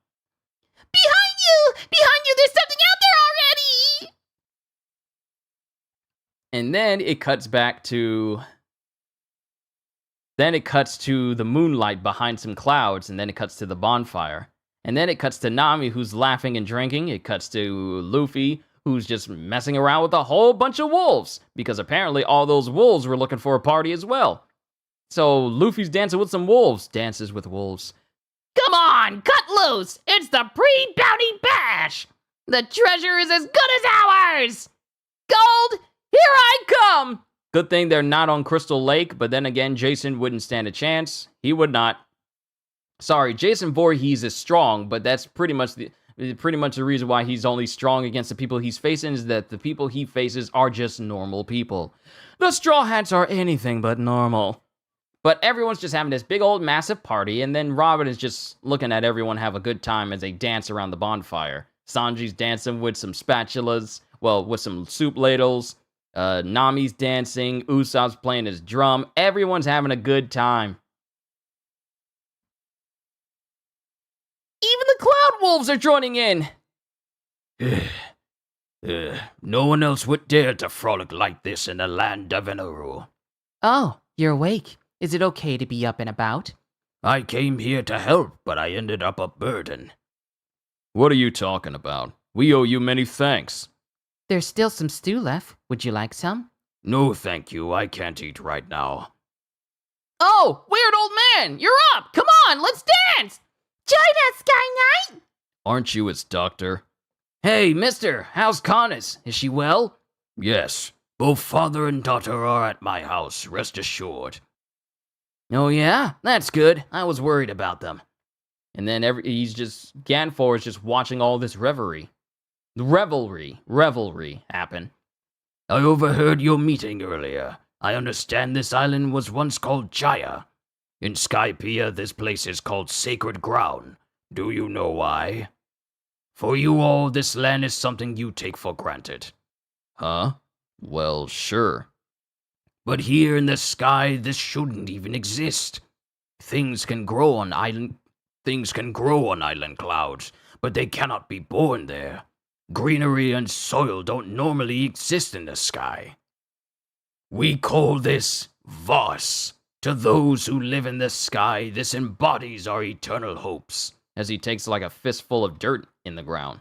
Behind you! Behind you! There's something out there already! And then it cuts back to... Then it cuts to the moonlight behind some clouds, and then it cuts to the bonfire. And then it cuts to Nami, who's laughing and drinking. It cuts to Luffy, who's just messing around with a whole bunch of wolves, because apparently all those wolves were looking for a party as well. So Luffy's dancing with some wolves. Dances with wolves. Come on, cut loose! It's the pre-bounty bash! The treasure is as good as ours! Gold, here I come! Good thing they're not on Crystal Lake, but then again, Jason wouldn't stand a chance. He would not. Sorry, Jason Voorhees is strong, but that's pretty much the reason why he's only strong against the people he's facing is that the people he faces are just normal people. The Straw Hats are anything but normal. But everyone's just having this big old massive party, and then Robin is just looking at everyone have a good time as they dance around the bonfire. Sanji's dancing with some spatulas, well, with some soup ladles. Nami's dancing, Usopp's playing his drum. Everyone's having a good time. Even the Cloud Wolves are joining in. No one else would dare to frolic like this in the land of Inaru. Oh, you're awake. Is it okay to be up and about? I came here to help, but I ended up a burden. What are you talking about? We owe you many thanks. There's still some stew left. Would you like some? No, thank you. I can't eat right now. Oh, weird old man! You're up! Come on, let's dance! Join us, Sky Knight! Aren't you its doctor? Hey, mister, how's Connis? Is she well? Yes, both father and daughter are at my house, rest assured. Oh yeah? That's good. I was worried about them. And then Ganfor is just watching all this revelry happen. I overheard your meeting earlier. I understand this island was once called Jaya. In Skypiea, this place is called Sacred Ground. Do you know why? For you all, this land is something you take for granted. Huh? Well, sure. But here in the sky, this shouldn't even exist. Things can grow on island clouds, but they cannot be born there. Greenery and soil don't normally exist in the sky. We call this Voss. To those who live in the sky, this embodies our eternal hopes. As he takes like a fistful of dirt in the ground.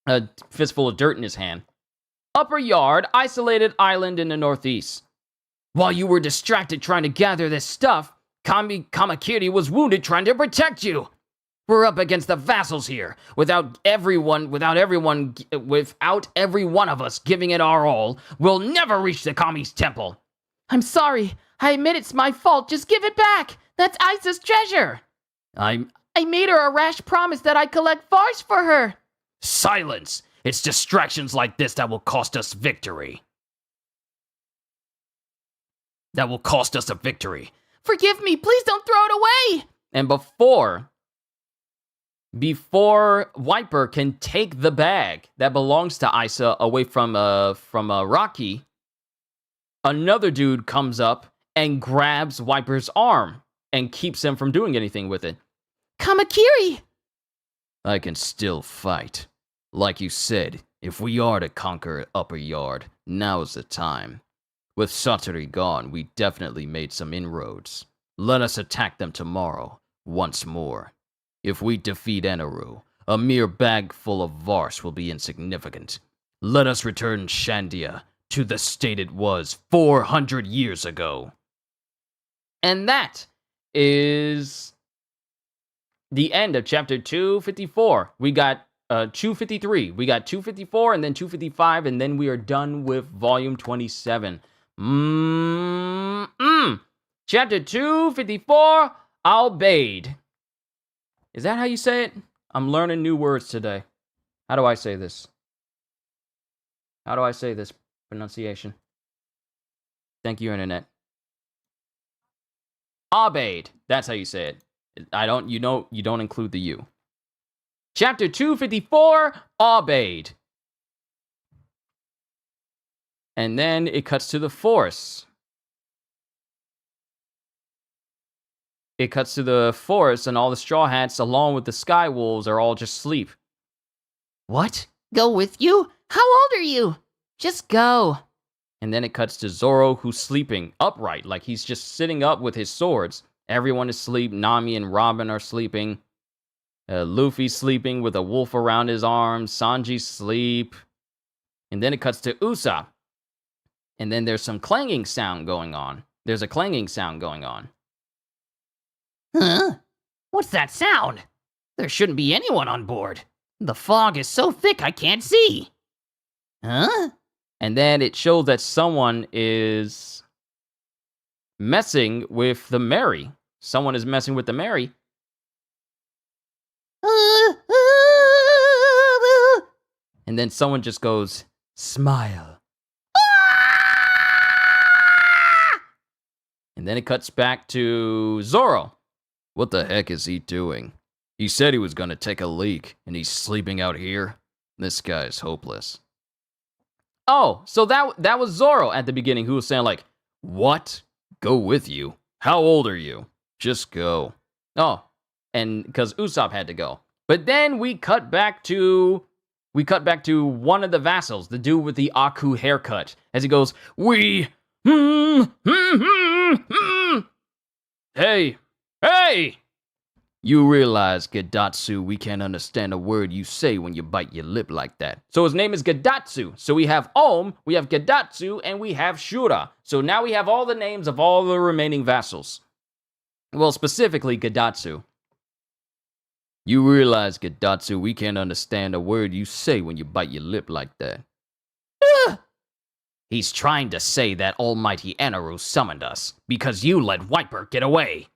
A fistful of dirt in his hand. Upper Yard, isolated island in the northeast. While you were distracted trying to gather this stuff, Kamakiri was wounded trying to protect you. We're up against the vassals here. Without every one of us giving it our all, we'll never reach the Kami's temple. I'm sorry. I admit it's my fault. Just give it back. That's Isa's treasure. I made her a rash promise that I'd collect Vars for her. Silence! It's distractions like this that will cost us victory. That will cost us a victory. Forgive me. Please don't throw it away. And before Wiper can take the bag that belongs to Isa away from Rocky, another dude comes up and grabs Wiper's arm and keeps him from doing anything with it. Kamakiri! I can still fight. Like you said, if we are to conquer Upper Yard, now's the time. With Satori gone, we definitely made some inroads. Let us attack them tomorrow, once more. If we defeat Inaru, a mere bag full of Vars will be insignificant. Let us return Shandia to the state it was 400 years ago. And that is the end of chapter 254. We got 253. We got 254 and then 255, and then we are done with volume 27. Chapter 254, Obeyed. Is that how you say it? I'm learning new words today. How do I say this? How do I say this pronunciation? Thank you, Internet. Obeyed. That's how you say it. You don't include the U. Chapter 254, Obeyed. And then it cuts to the forest. It cuts to the forest, and all the Straw Hats, along with the Sky Wolves, are all just asleep. What? Go with you? How old are you? Just go. And then it cuts to Zoro, who's sleeping upright, like he's just sitting up with his swords. Everyone is asleep. Nami and Robin are sleeping. Luffy's sleeping with a wolf around his arms. Sanji's sleep. And then it cuts to Usopp. And then there's some clanging sound going on. There's a clanging sound going on. Huh? What's that sound? There shouldn't be anyone on board. The fog is so thick I can't see. Huh? And then it shows that someone is messing with the Mary. Someone is messing with the Mary. And then someone just goes, smile. And then it cuts back to Zoro. What the heck is he doing? He said he was gonna take a leak, and he's sleeping out here? This guy is hopeless. Oh, so that was Zoro at the beginning who was saying like, what? Go with you? How old are you? Just go. Oh, and because Usopp had to go. But then we cut back to one of the vassals, the dude with the Aku haircut, as he goes, Hey! You realize, Gadatsu, we can't understand a word you say when you bite your lip like that. So his name is Gadatsu. So we have Om, we have Gadatsu, and we have Shura. So now we have all the names of all the remaining vassals. Well, specifically Gadatsu. You realize, Gadatsu, we can't understand a word you say when you bite your lip like that. He's trying to say that Almighty Anaru summoned us, because you let Wiper get away.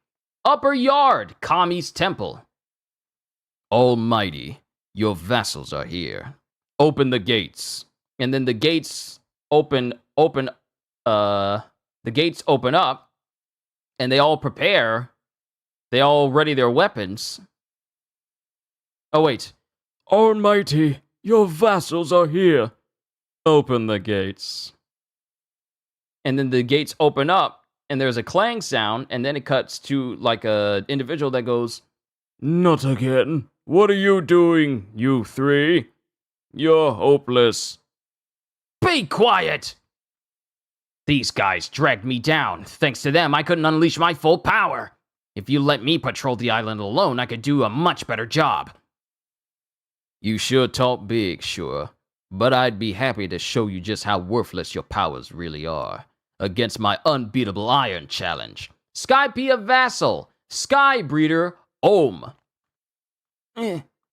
Upper Yard, Kami's temple. Almighty, your vassals are here. Open the gates. And then the gates open up, and they all prepare. They all ready their weapons. Oh, wait. Almighty, your vassals are here. Open the gates. And then the gates open up, and there's a clang sound, and then it cuts to, like, a individual that goes, Not again. What are you doing, you three? You're hopeless. Be quiet! These guys dragged me down. Thanks to them, I couldn't unleash my full power. If you let me patrol the island alone, I could do a much better job. You sure talk big, sure. But I'd be happy to show you just how worthless your powers really are. Against my unbeatable iron challenge. Skypiea Vassal, Sky Breeder, Om.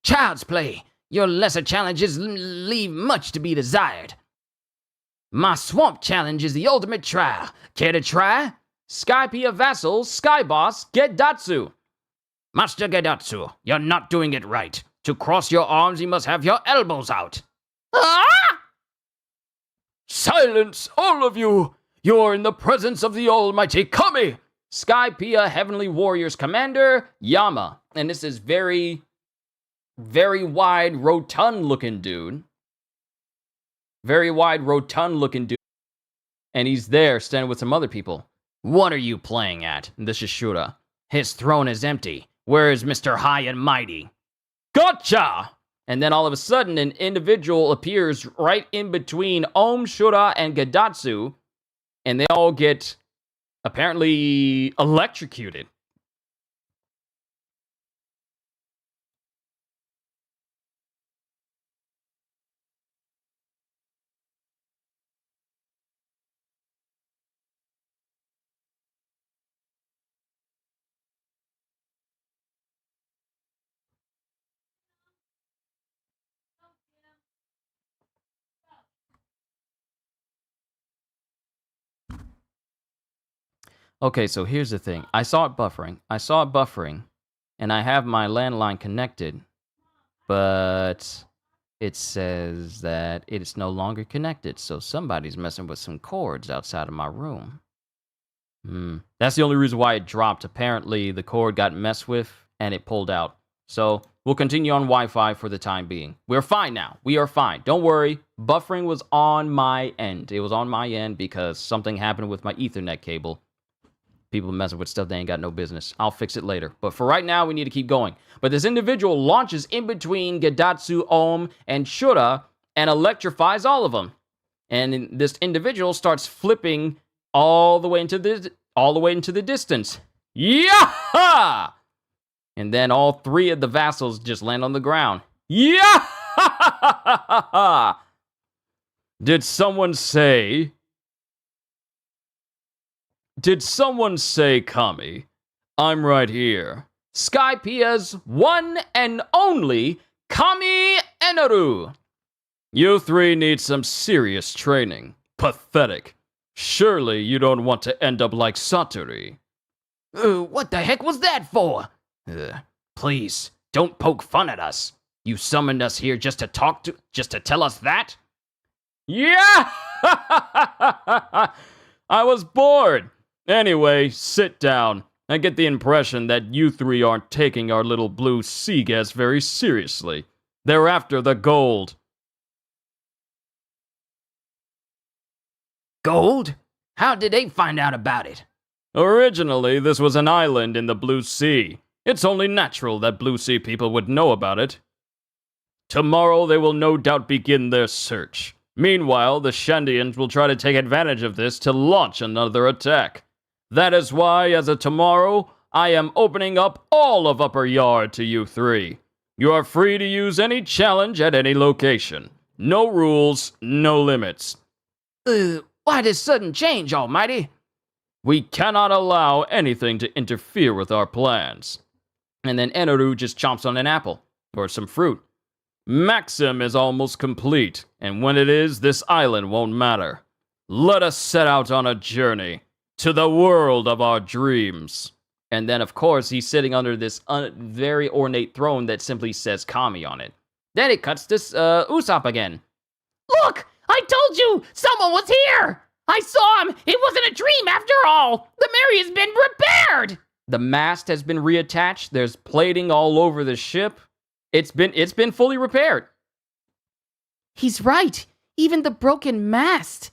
Child's play. Your lesser challenges leave much to be desired. My swamp challenge is the ultimate trial. Care to try? Skypiea Vassal, Sky Boss, Gedatsu. Master Gedatsu, you're not doing it right. To cross your arms, you must have your elbows out. Ah! Silence, all of you! You're in the presence of the almighty Kami! Skypiea Heavenly Warriors Commander, Yama. And this is very, very wide, rotund-looking dude. Very wide, rotund-looking dude. And he's there, standing with some other people. What are you playing at? And this is Shura. His throne is empty. Where is Mr. High and Mighty? Gotcha! And then all of a sudden, an individual appears right in between Om, Shura, and Gadatsu. And they all get, apparently, electrocuted. Okay, so here's the thing. I saw it buffering. And I have my landline connected. But it says that it is no longer connected. So somebody's messing with some cords outside of my room. That's the only reason why it dropped. Apparently, the cord got messed with and it pulled out. So we'll continue on Wi-Fi for the time being. We're fine now. We are fine. Don't worry. Buffering was on my end. It was on my end because something happened with my Ethernet cable. People messing with stuff they ain't got no business. I'll fix it later. But for right now, we need to keep going. But this individual launches in between Gadatsu, Om, and Shura and electrifies all of them. And this individual starts flipping all the way into the distance. Yeah! And then all three of the vassals just land on the ground. Yeah! Did someone say, Kami? I'm right here. Skypia's one and only Kami Eneru. You three need some serious training. Pathetic. Surely you don't want to end up like Satori. What the heck was that for? Please, don't poke fun at us. You summoned us here just to tell us that? Yeah! I was bored. Anyway, sit down. I get the impression that you three aren't taking our little blue sea guests very seriously. They're after the gold. Gold? How did they find out about it? Originally, this was an island in the Blue Sea. It's only natural that Blue Sea people would know about it. Tomorrow, they will no doubt begin their search. Meanwhile, the Shandians will try to take advantage of this to launch another attack. That is why, as of tomorrow, I am opening up all of Upper Yard to you three. You are free to use any challenge at any location. No rules, no limits. Why this sudden change, Almighty? We cannot allow anything to interfere with our plans. And then Eneru just chomps on an apple, or some fruit. Maxim is almost complete, and when it is, this island won't matter. Let us set out on a journey to the world of our dreams. And then, of course, he's sitting under this very ornate throne that simply says Kami on it. Then it cuts to Usopp again. Look! I told you! Someone was here! I saw him! It wasn't a dream after all! The Mary has been repaired! The mast has been reattached. There's plating all over the ship. It's been fully repaired. He's right. Even the broken mast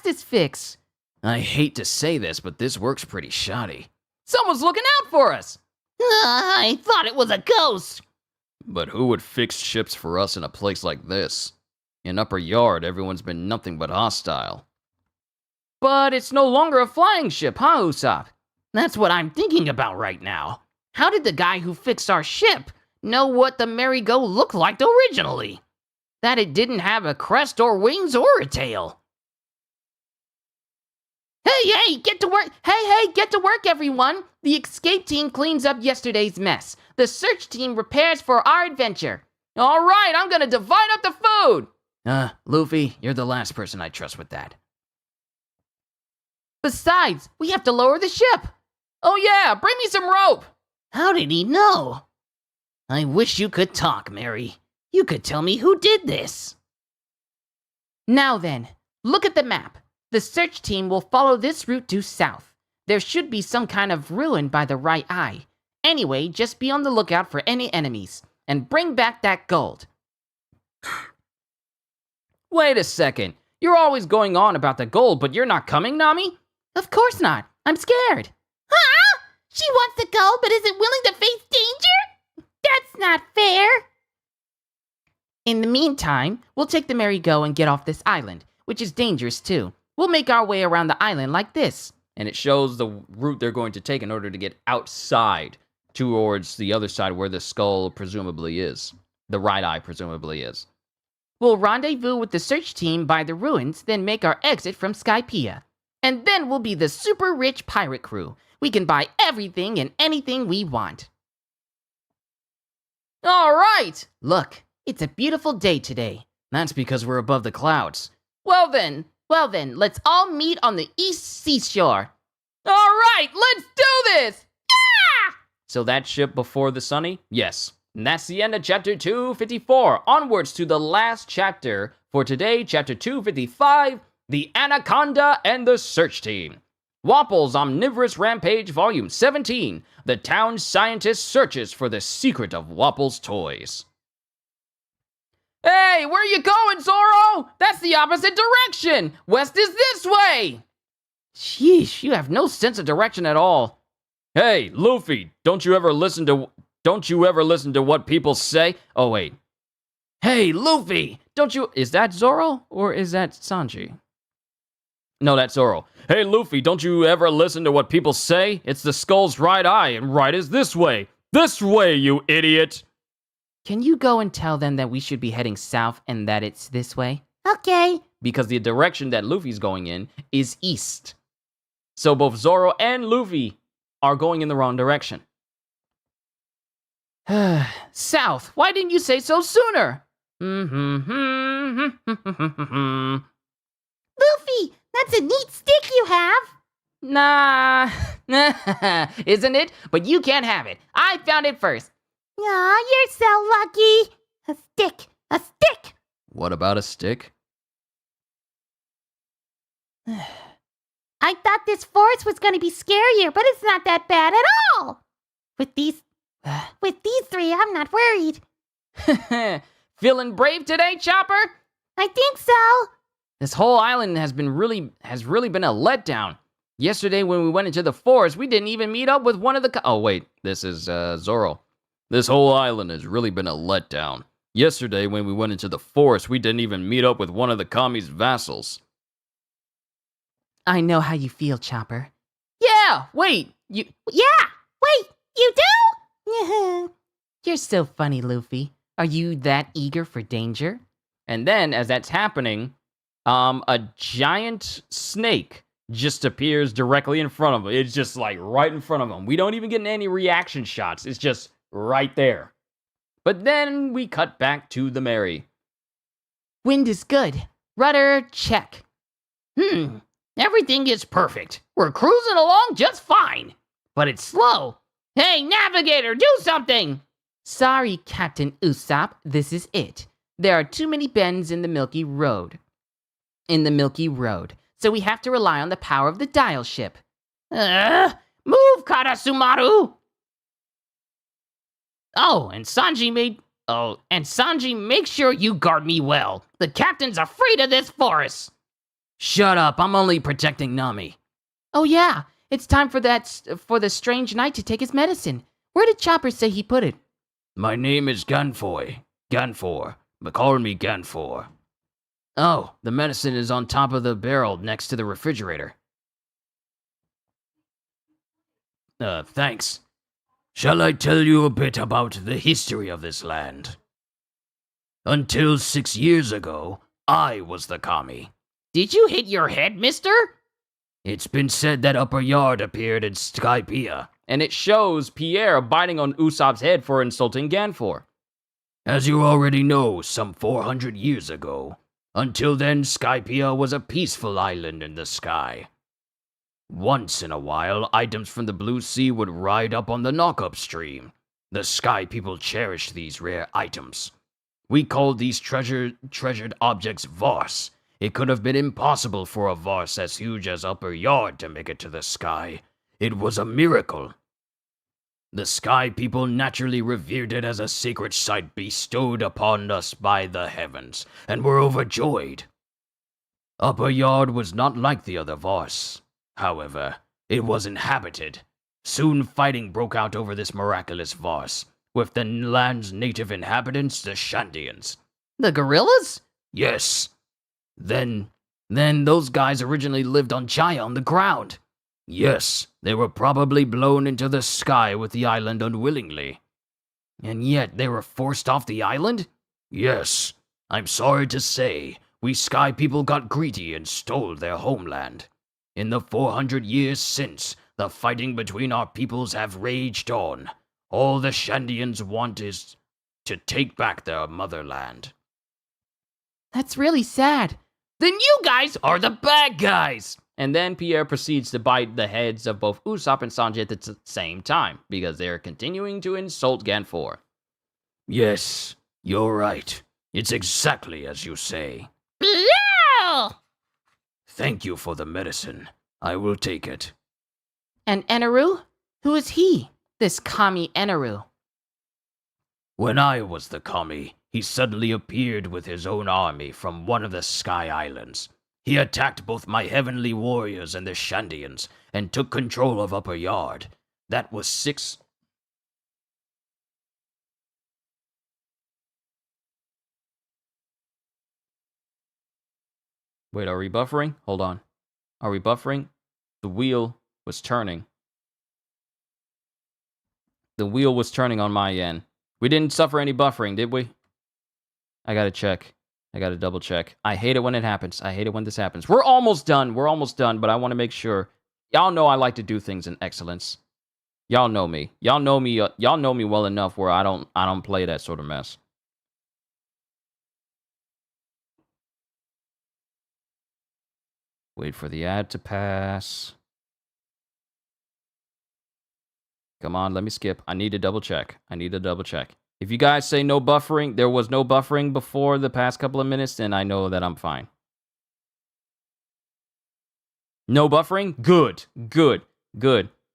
is fixed. I hate to say this, but this works pretty shoddy. Someone's looking out for us. I thought it was a ghost. But who would fix ships for us in a place like this? In Upper Yard, everyone's been nothing but hostile. But it's no longer a flying ship, huh, Usopp? That's what I'm thinking about right now. How did the guy who fixed our ship know what the Merry-Go looked like originally? That it didn't have a crest or wings or a tail. Hey, get to work! Hey, get to work, everyone! The escape team cleans up yesterday's mess. The search team prepares for our adventure. All right, I'm gonna divide up the food! Luffy, you're the last person I trust with that. Besides, we have to lower the ship. Oh yeah, bring me some rope! How did he know? I wish you could talk, Mary. You could tell me who did this. Now then, look at the map. The search team will follow this route due south. There should be some kind of ruin by the right eye. Anyway, just be on the lookout for any enemies, and bring back that gold. Wait a second. You're always going on about the gold, but you're not coming, Nami? Of course not. I'm scared. Huh? She wants the gold but isn't willing to face danger? That's not fair. In the meantime, we'll take the Merry-Go and get off this island, which is dangerous too. We'll make our way around the island like this. And it shows the route they're going to take in order to get outside towards the other side where the skull presumably is. The right eye presumably is. We'll rendezvous with the search team by the ruins, then make our exit from Skypiea. And then we'll be the super rich pirate crew. We can buy everything and anything we want. All right! Look, it's a beautiful day today. That's because we're above the clouds. Well then, let's all meet on the east seashore. All right, let's do this! Yeah! So that ship before the Sunny? Yes. And that's the end of chapter 254. Onwards to the last chapter for today, chapter 255, The Anaconda and the Search Team. Wapple's Omnivorous Rampage, Volume 17. The town scientist searches for the secret of Wapple's toys. Hey, where you going, Zoro? That's the opposite direction. West is this way. Sheesh, you have no sense of direction at all. Hey, Luffy, don't you ever listen to what people say? Oh, wait. Hey, Luffy, don't you... Is that Zoro or is that Sanji? No, that's Zoro. Hey, Luffy, don't you ever listen to what people say? It's the skull's right eye, and right is this way. This way, you idiot! Can you go and tell them that we should be heading south and that it's this way? Okay. Because the direction that Luffy's going in is east. So both Zoro and Luffy are going in the wrong direction. South, why didn't you say so sooner? Luffy, that's a neat stick you have. Nah, isn't it? But you can't have it. I found it first. Aw, you're so lucky. A stick, a stick. What about a stick? I thought this forest was going to be scarier, but it's not that bad at all. With these three, I'm not worried. Feeling brave today, Chopper? I think so. This whole island has really been a letdown. Yesterday when we went into the forest, we didn't even meet up with one of the... Oh, wait, this is Zoro. This whole island has really been a letdown. Yesterday when we went into the forest, we didn't even meet up with one of the Kami's vassals. I know how you feel, Chopper. Yeah, wait, you... Yeah, wait, you do? You're so funny, Luffy. Are you that eager for danger? And then, as that's happening, a giant snake just appears directly in front of him. It's just like right in front of him. We don't even get any reaction shots. It's just right there. But then we cut back to the Mary. Wind is good. Rudder, check. Everything is perfect. We're cruising along just fine. But it's slow. Hey, navigator, do something! Sorry, Captain Usopp, this is it. There are too many bends in the Milky Road. So we have to rely on the power of the dial ship. Move, Karasumaru! And Sanji, make sure you guard me well. The captain's afraid of this forest. Shut up, I'm only protecting Nami. Oh yeah, it's time for the strange knight to take his medicine. Where did Chopper say he put it? My name is Ganfor, but call me Ganfor. Oh, the medicine is on top of the barrel next to the refrigerator. Thanks. Shall I tell you a bit about the history of this land? Until 6 years ago, I was the Kami. Did you hit your head, mister? It's been said that Upper Yard appeared in Skypiea. And it shows Pierre biting on Usopp's head for insulting Ganfor. As you already know, some 400 years ago. Until then, Skypiea was a peaceful island in the sky. Once in a while, items from the Blue Sea would ride up on the knock-up stream. The Sky People cherished these rare items. We called these treasured objects Vars. It could have been impossible for a Vars as huge as Upper Yard to make it to the sky. It was a miracle. The Sky People naturally revered it as a sacred site bestowed upon us by the heavens, and were overjoyed. Upper Yard was not like the other Vars. However, it was inhabited. Soon fighting broke out over this miraculous Vars, with the land's native inhabitants, the Shandians. The gorillas? Yes. Then those guys originally lived on Jaya on the ground. Yes, they were probably blown into the sky with the island unwillingly. And yet they were forced off the island? Yes. I'm sorry to say, we Sky People got greedy and stole their homeland. In the 400 years since, the fighting between our peoples have raged on. All the Shandians want is to take back their motherland. That's really sad. Then you guys are the bad guys! And then Pierre proceeds to bite the heads of both Usopp and Sanji at the same time, because they are continuing to insult Ganfor. Yes, you're right. It's exactly as you say. Blow! Thank you for the medicine. I will take it. And Eneru? Who is he? This Kami Eneru. When I was the Kami, he suddenly appeared with his own army from one of the Sky Islands. He attacked both my heavenly warriors and the Shandians, and took control of Upper Yard. That was 6 Wait, are we buffering? Hold on. Are we buffering? The wheel was turning. The wheel was turning on my end. We didn't suffer any buffering, did we? I gotta check. I gotta double check. I hate it when it happens. I hate it when this happens. We're almost done. We're almost done, but I want to make sure. Y'all know I like to do things in excellence. Y'all know me. Y'all know me well enough where I don't play that sort of mess. Wait for the ad to pass. Come on, let me skip. I need to double check. If you guys say no buffering, there was no buffering before the past couple of minutes, then I know that I'm fine. No buffering? Good.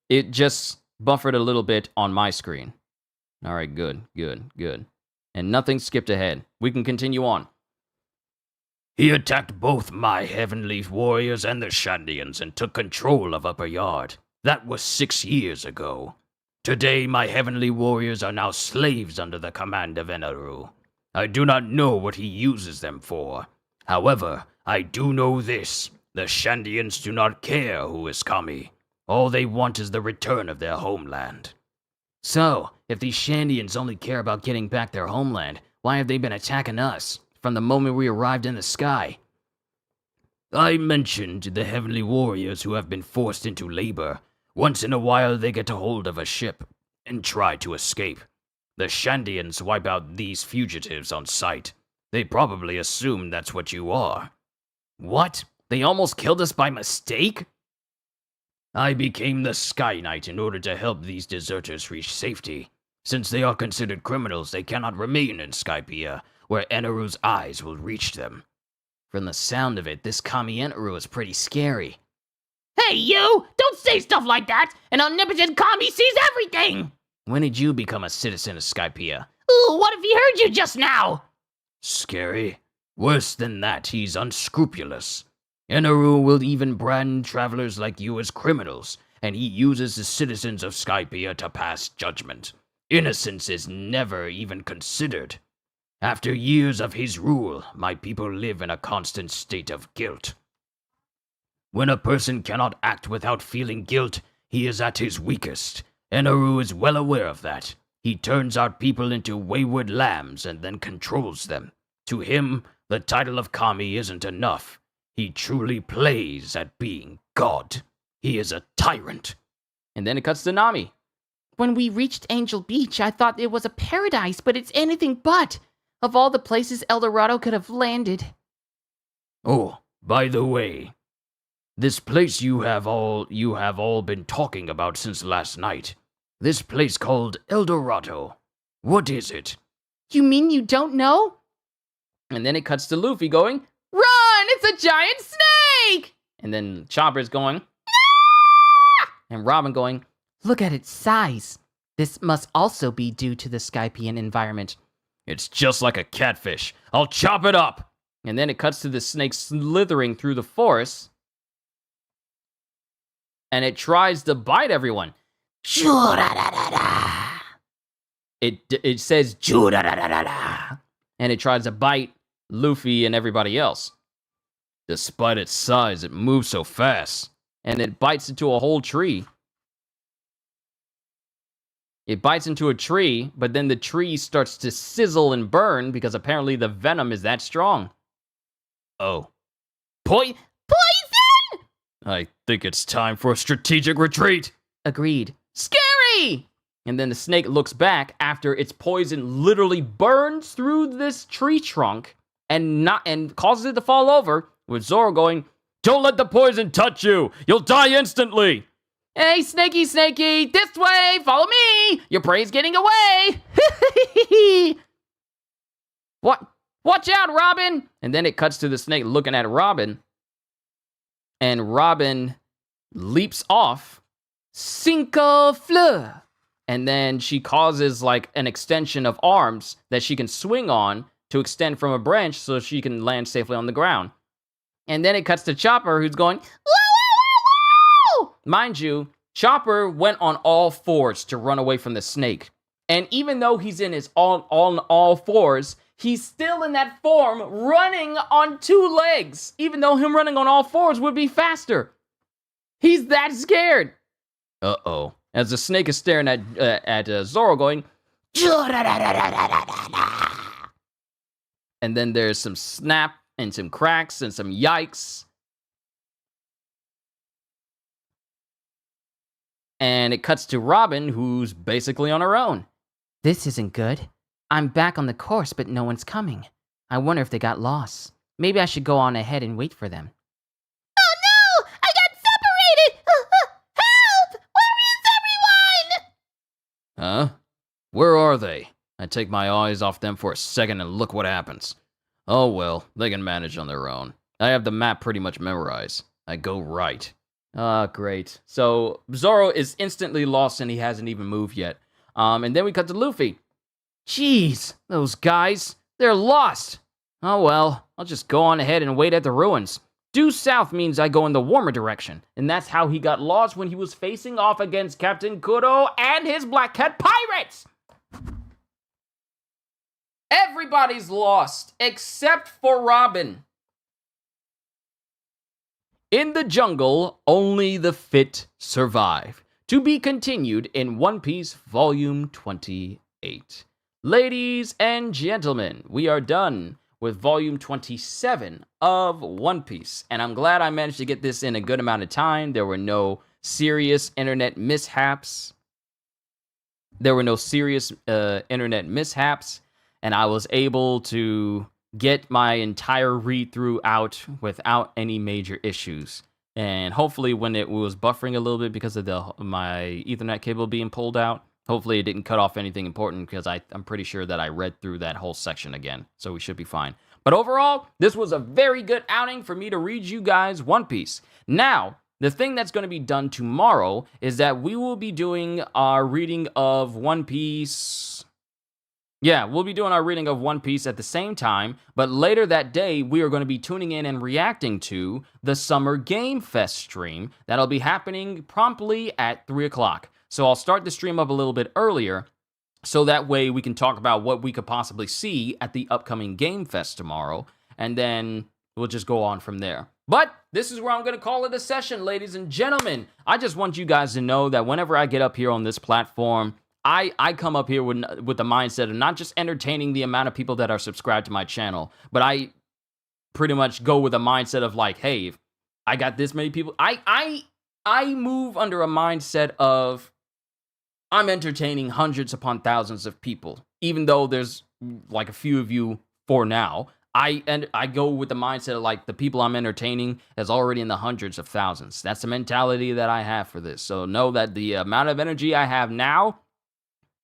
It just buffered a little bit on my screen. All right, good. And nothing skipped ahead. We can continue on. He attacked both my heavenly warriors and the Shandians and took control of Upper Yard. That was 6 years ago. Today, my heavenly warriors are now slaves under the command of Enaru. I do not know what he uses them for. However, I do know this. The Shandians do not care who is Kami. All they want is the return of their homeland. So, if these Shandians only care about getting back their homeland, why have they been attacking us from the moment we arrived in the sky? I mentioned the heavenly warriors who have been forced into labor. Once in a while, they get a hold of a ship and try to escape. The Shandians wipe out these fugitives on sight. They probably assume that's what you are. What? They almost killed us by mistake? I became the Sky Knight in order to help these deserters reach safety. Since they are considered criminals, they cannot remain in Skypiea, where Enaru's eyes will reach them. From the sound of it, this Kami Enaru is pretty scary. Hey, you! Don't say stuff like that! An omnipotent Kami sees everything! When did you become a citizen of Skypiea? Ooh, what if he heard you just now? Scary? Worse than that, he's unscrupulous. Enaru will even brand travelers like you as criminals, and he uses the citizens of Skypiea to pass judgment. Innocence is never even considered. After years of his rule, my people live in a constant state of guilt. When a person cannot act without feeling guilt, he is at his weakest. Enaru is well aware of that. He turns our people into wayward lambs and then controls them. To him, the title of Kami isn't enough. He truly plays at being God. He is a tyrant. And then it cuts to Nami. When we reached Angel Beach, I thought it was a paradise, but it's anything but. Of all the places El Dorado could have landed. Oh, by the way, this place you have all been talking about since last night. This place called El Dorado. What is it? You mean you don't know? And then it cuts to Luffy going, "Run! It's a giant snake!" And then Chopper's going, "Ah!" And Robin going, Look at its size. This must also be due to the Skypian environment. "It's just like a catfish. I'll chop it up." And then it cuts to the snake slithering through the forest. And it tries to bite everyone. It says and it tries to bite Luffy and everybody else. Despite its size, it moves so fast. And it bites into a whole tree. It bites into a tree, but then the tree starts to sizzle and burn because apparently the venom is that strong. Oh. Poison! I think it's time for a strategic retreat. Agreed. Scary! And then the snake looks back after its poison literally burns through this tree trunk and causes it to fall over, with Zoro going, "Don't let the poison touch you! You'll die instantly!" "Hey, Snakey, this way! Follow me! Your prey's getting away!" What? Watch out, Robin! And then it cuts to the snake looking at Robin. And Robin leaps off. Cinco Fleur. And then she causes like an extension of arms that she can swing on to extend from a branch so she can land safely on the ground. And then it cuts to Chopper, who's going, "Woo, woo, woo, woo!" Mind you, Chopper went on all fours to run away from the snake. And even though he's in his all fours, he's still in that form, running on 2 legs, even though him running on all 4s would be faster. He's that scared. Uh-oh. As the snake is staring at Zoro going, and then there's some snap and some cracks and some yikes. And it cuts to Robin, who's basically on her own. This isn't good. I'm back on the course, but no one's coming. I wonder if they got lost. Maybe I should go on ahead and wait for them. Oh no! I got separated! Help! Where is everyone? Huh? Where are they? I take my eyes off them for a second and look what happens. Oh well, they can manage on their own. I have the map pretty much memorized. I go right. Ah, great. So Zoro is instantly lost and he hasn't even moved yet. And then we cut to Luffy. Jeez, those guys, they're lost. Oh well, I'll just go on ahead and wait at the ruins. Due south means I go in the warmer direction. And that's how he got lost when he was facing off against Captain Kuro and his Black Cat pirates. Everybody's lost except for Robin. In the jungle, only the fit survive. To be continued in One Piece Volume 28. Ladies and gentlemen, we are done with Volume 27 of One Piece. And I'm glad I managed to get this in a good amount of time. There were no serious internet mishaps. And I was able to get my entire read-through out without any major issues. And hopefully when it was buffering a little bit because of my Ethernet cable being pulled out, hopefully it didn't cut off anything important because I'm pretty sure that I read through that whole section again. So we should be fine. But overall, this was a very good outing for me to read you guys One Piece. Now, the thing that's going to be done tomorrow is that we will be doing our reading of One Piece. Yeah, we'll be doing our reading of One Piece at the same time, but later that day, we are going to be tuning in and reacting to the Summer Game Fest stream. That'll be happening promptly at 3 o'clock. So I'll start the stream up a little bit earlier, so that way we can talk about what we could possibly see at the upcoming Game Fest tomorrow, and then we'll just go on from there. But this is where I'm going to call it a session, ladies and gentlemen. I just want you guys to know that whenever I get up here on this platform, I come up here with the mindset of not just entertaining the amount of people that are subscribed to my channel, but I pretty much go with a mindset of like, hey, if I got this many people, I move under a mindset of I'm entertaining hundreds upon thousands of people, even though there's like a few of you for now. I go with the mindset of like the people I'm entertaining is already in the hundreds of thousands. That's the mentality that I have for this. So know that the amount of energy I have now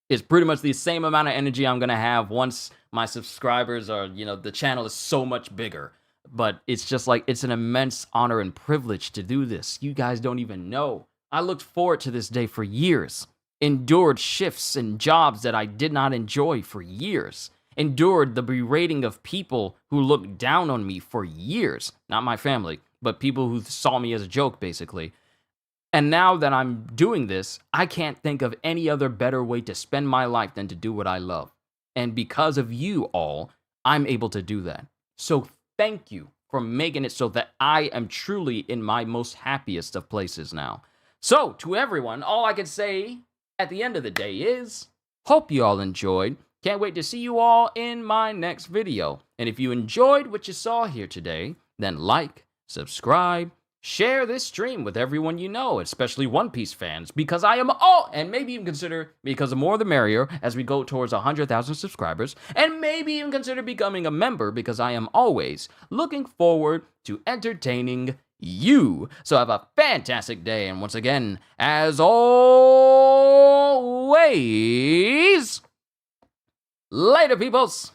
is pretty much the same amount of energy I'm going to have once my subscribers are, the channel is so much bigger. But it's just like, it's an immense honor and privilege to do this. You guys don't even know. I looked forward to this day for years. Endured shifts and jobs that I did not enjoy for years. Endured the berating of people who looked down on me for years. Not my family, but people who saw me as a joke, basically. And now that I'm doing this, I can't think of any other better way to spend my life than to do what I love. And because of you all, I'm able to do that. So thank you for making it so that I am truly in my most happiest of places now. So to everyone, all I can say at the end of the day is, hope you all enjoyed. Can't wait to see you all in my next video. And if you enjoyed what you saw here today, then like, subscribe, share this stream with everyone you know, especially One Piece fans, because I am all, and maybe even consider, because the more the merrier, as we go towards 100,000 subscribers, and maybe even consider becoming a member, because I am always looking forward to entertaining you. So have a fantastic day, and once again, as always, later, peoples!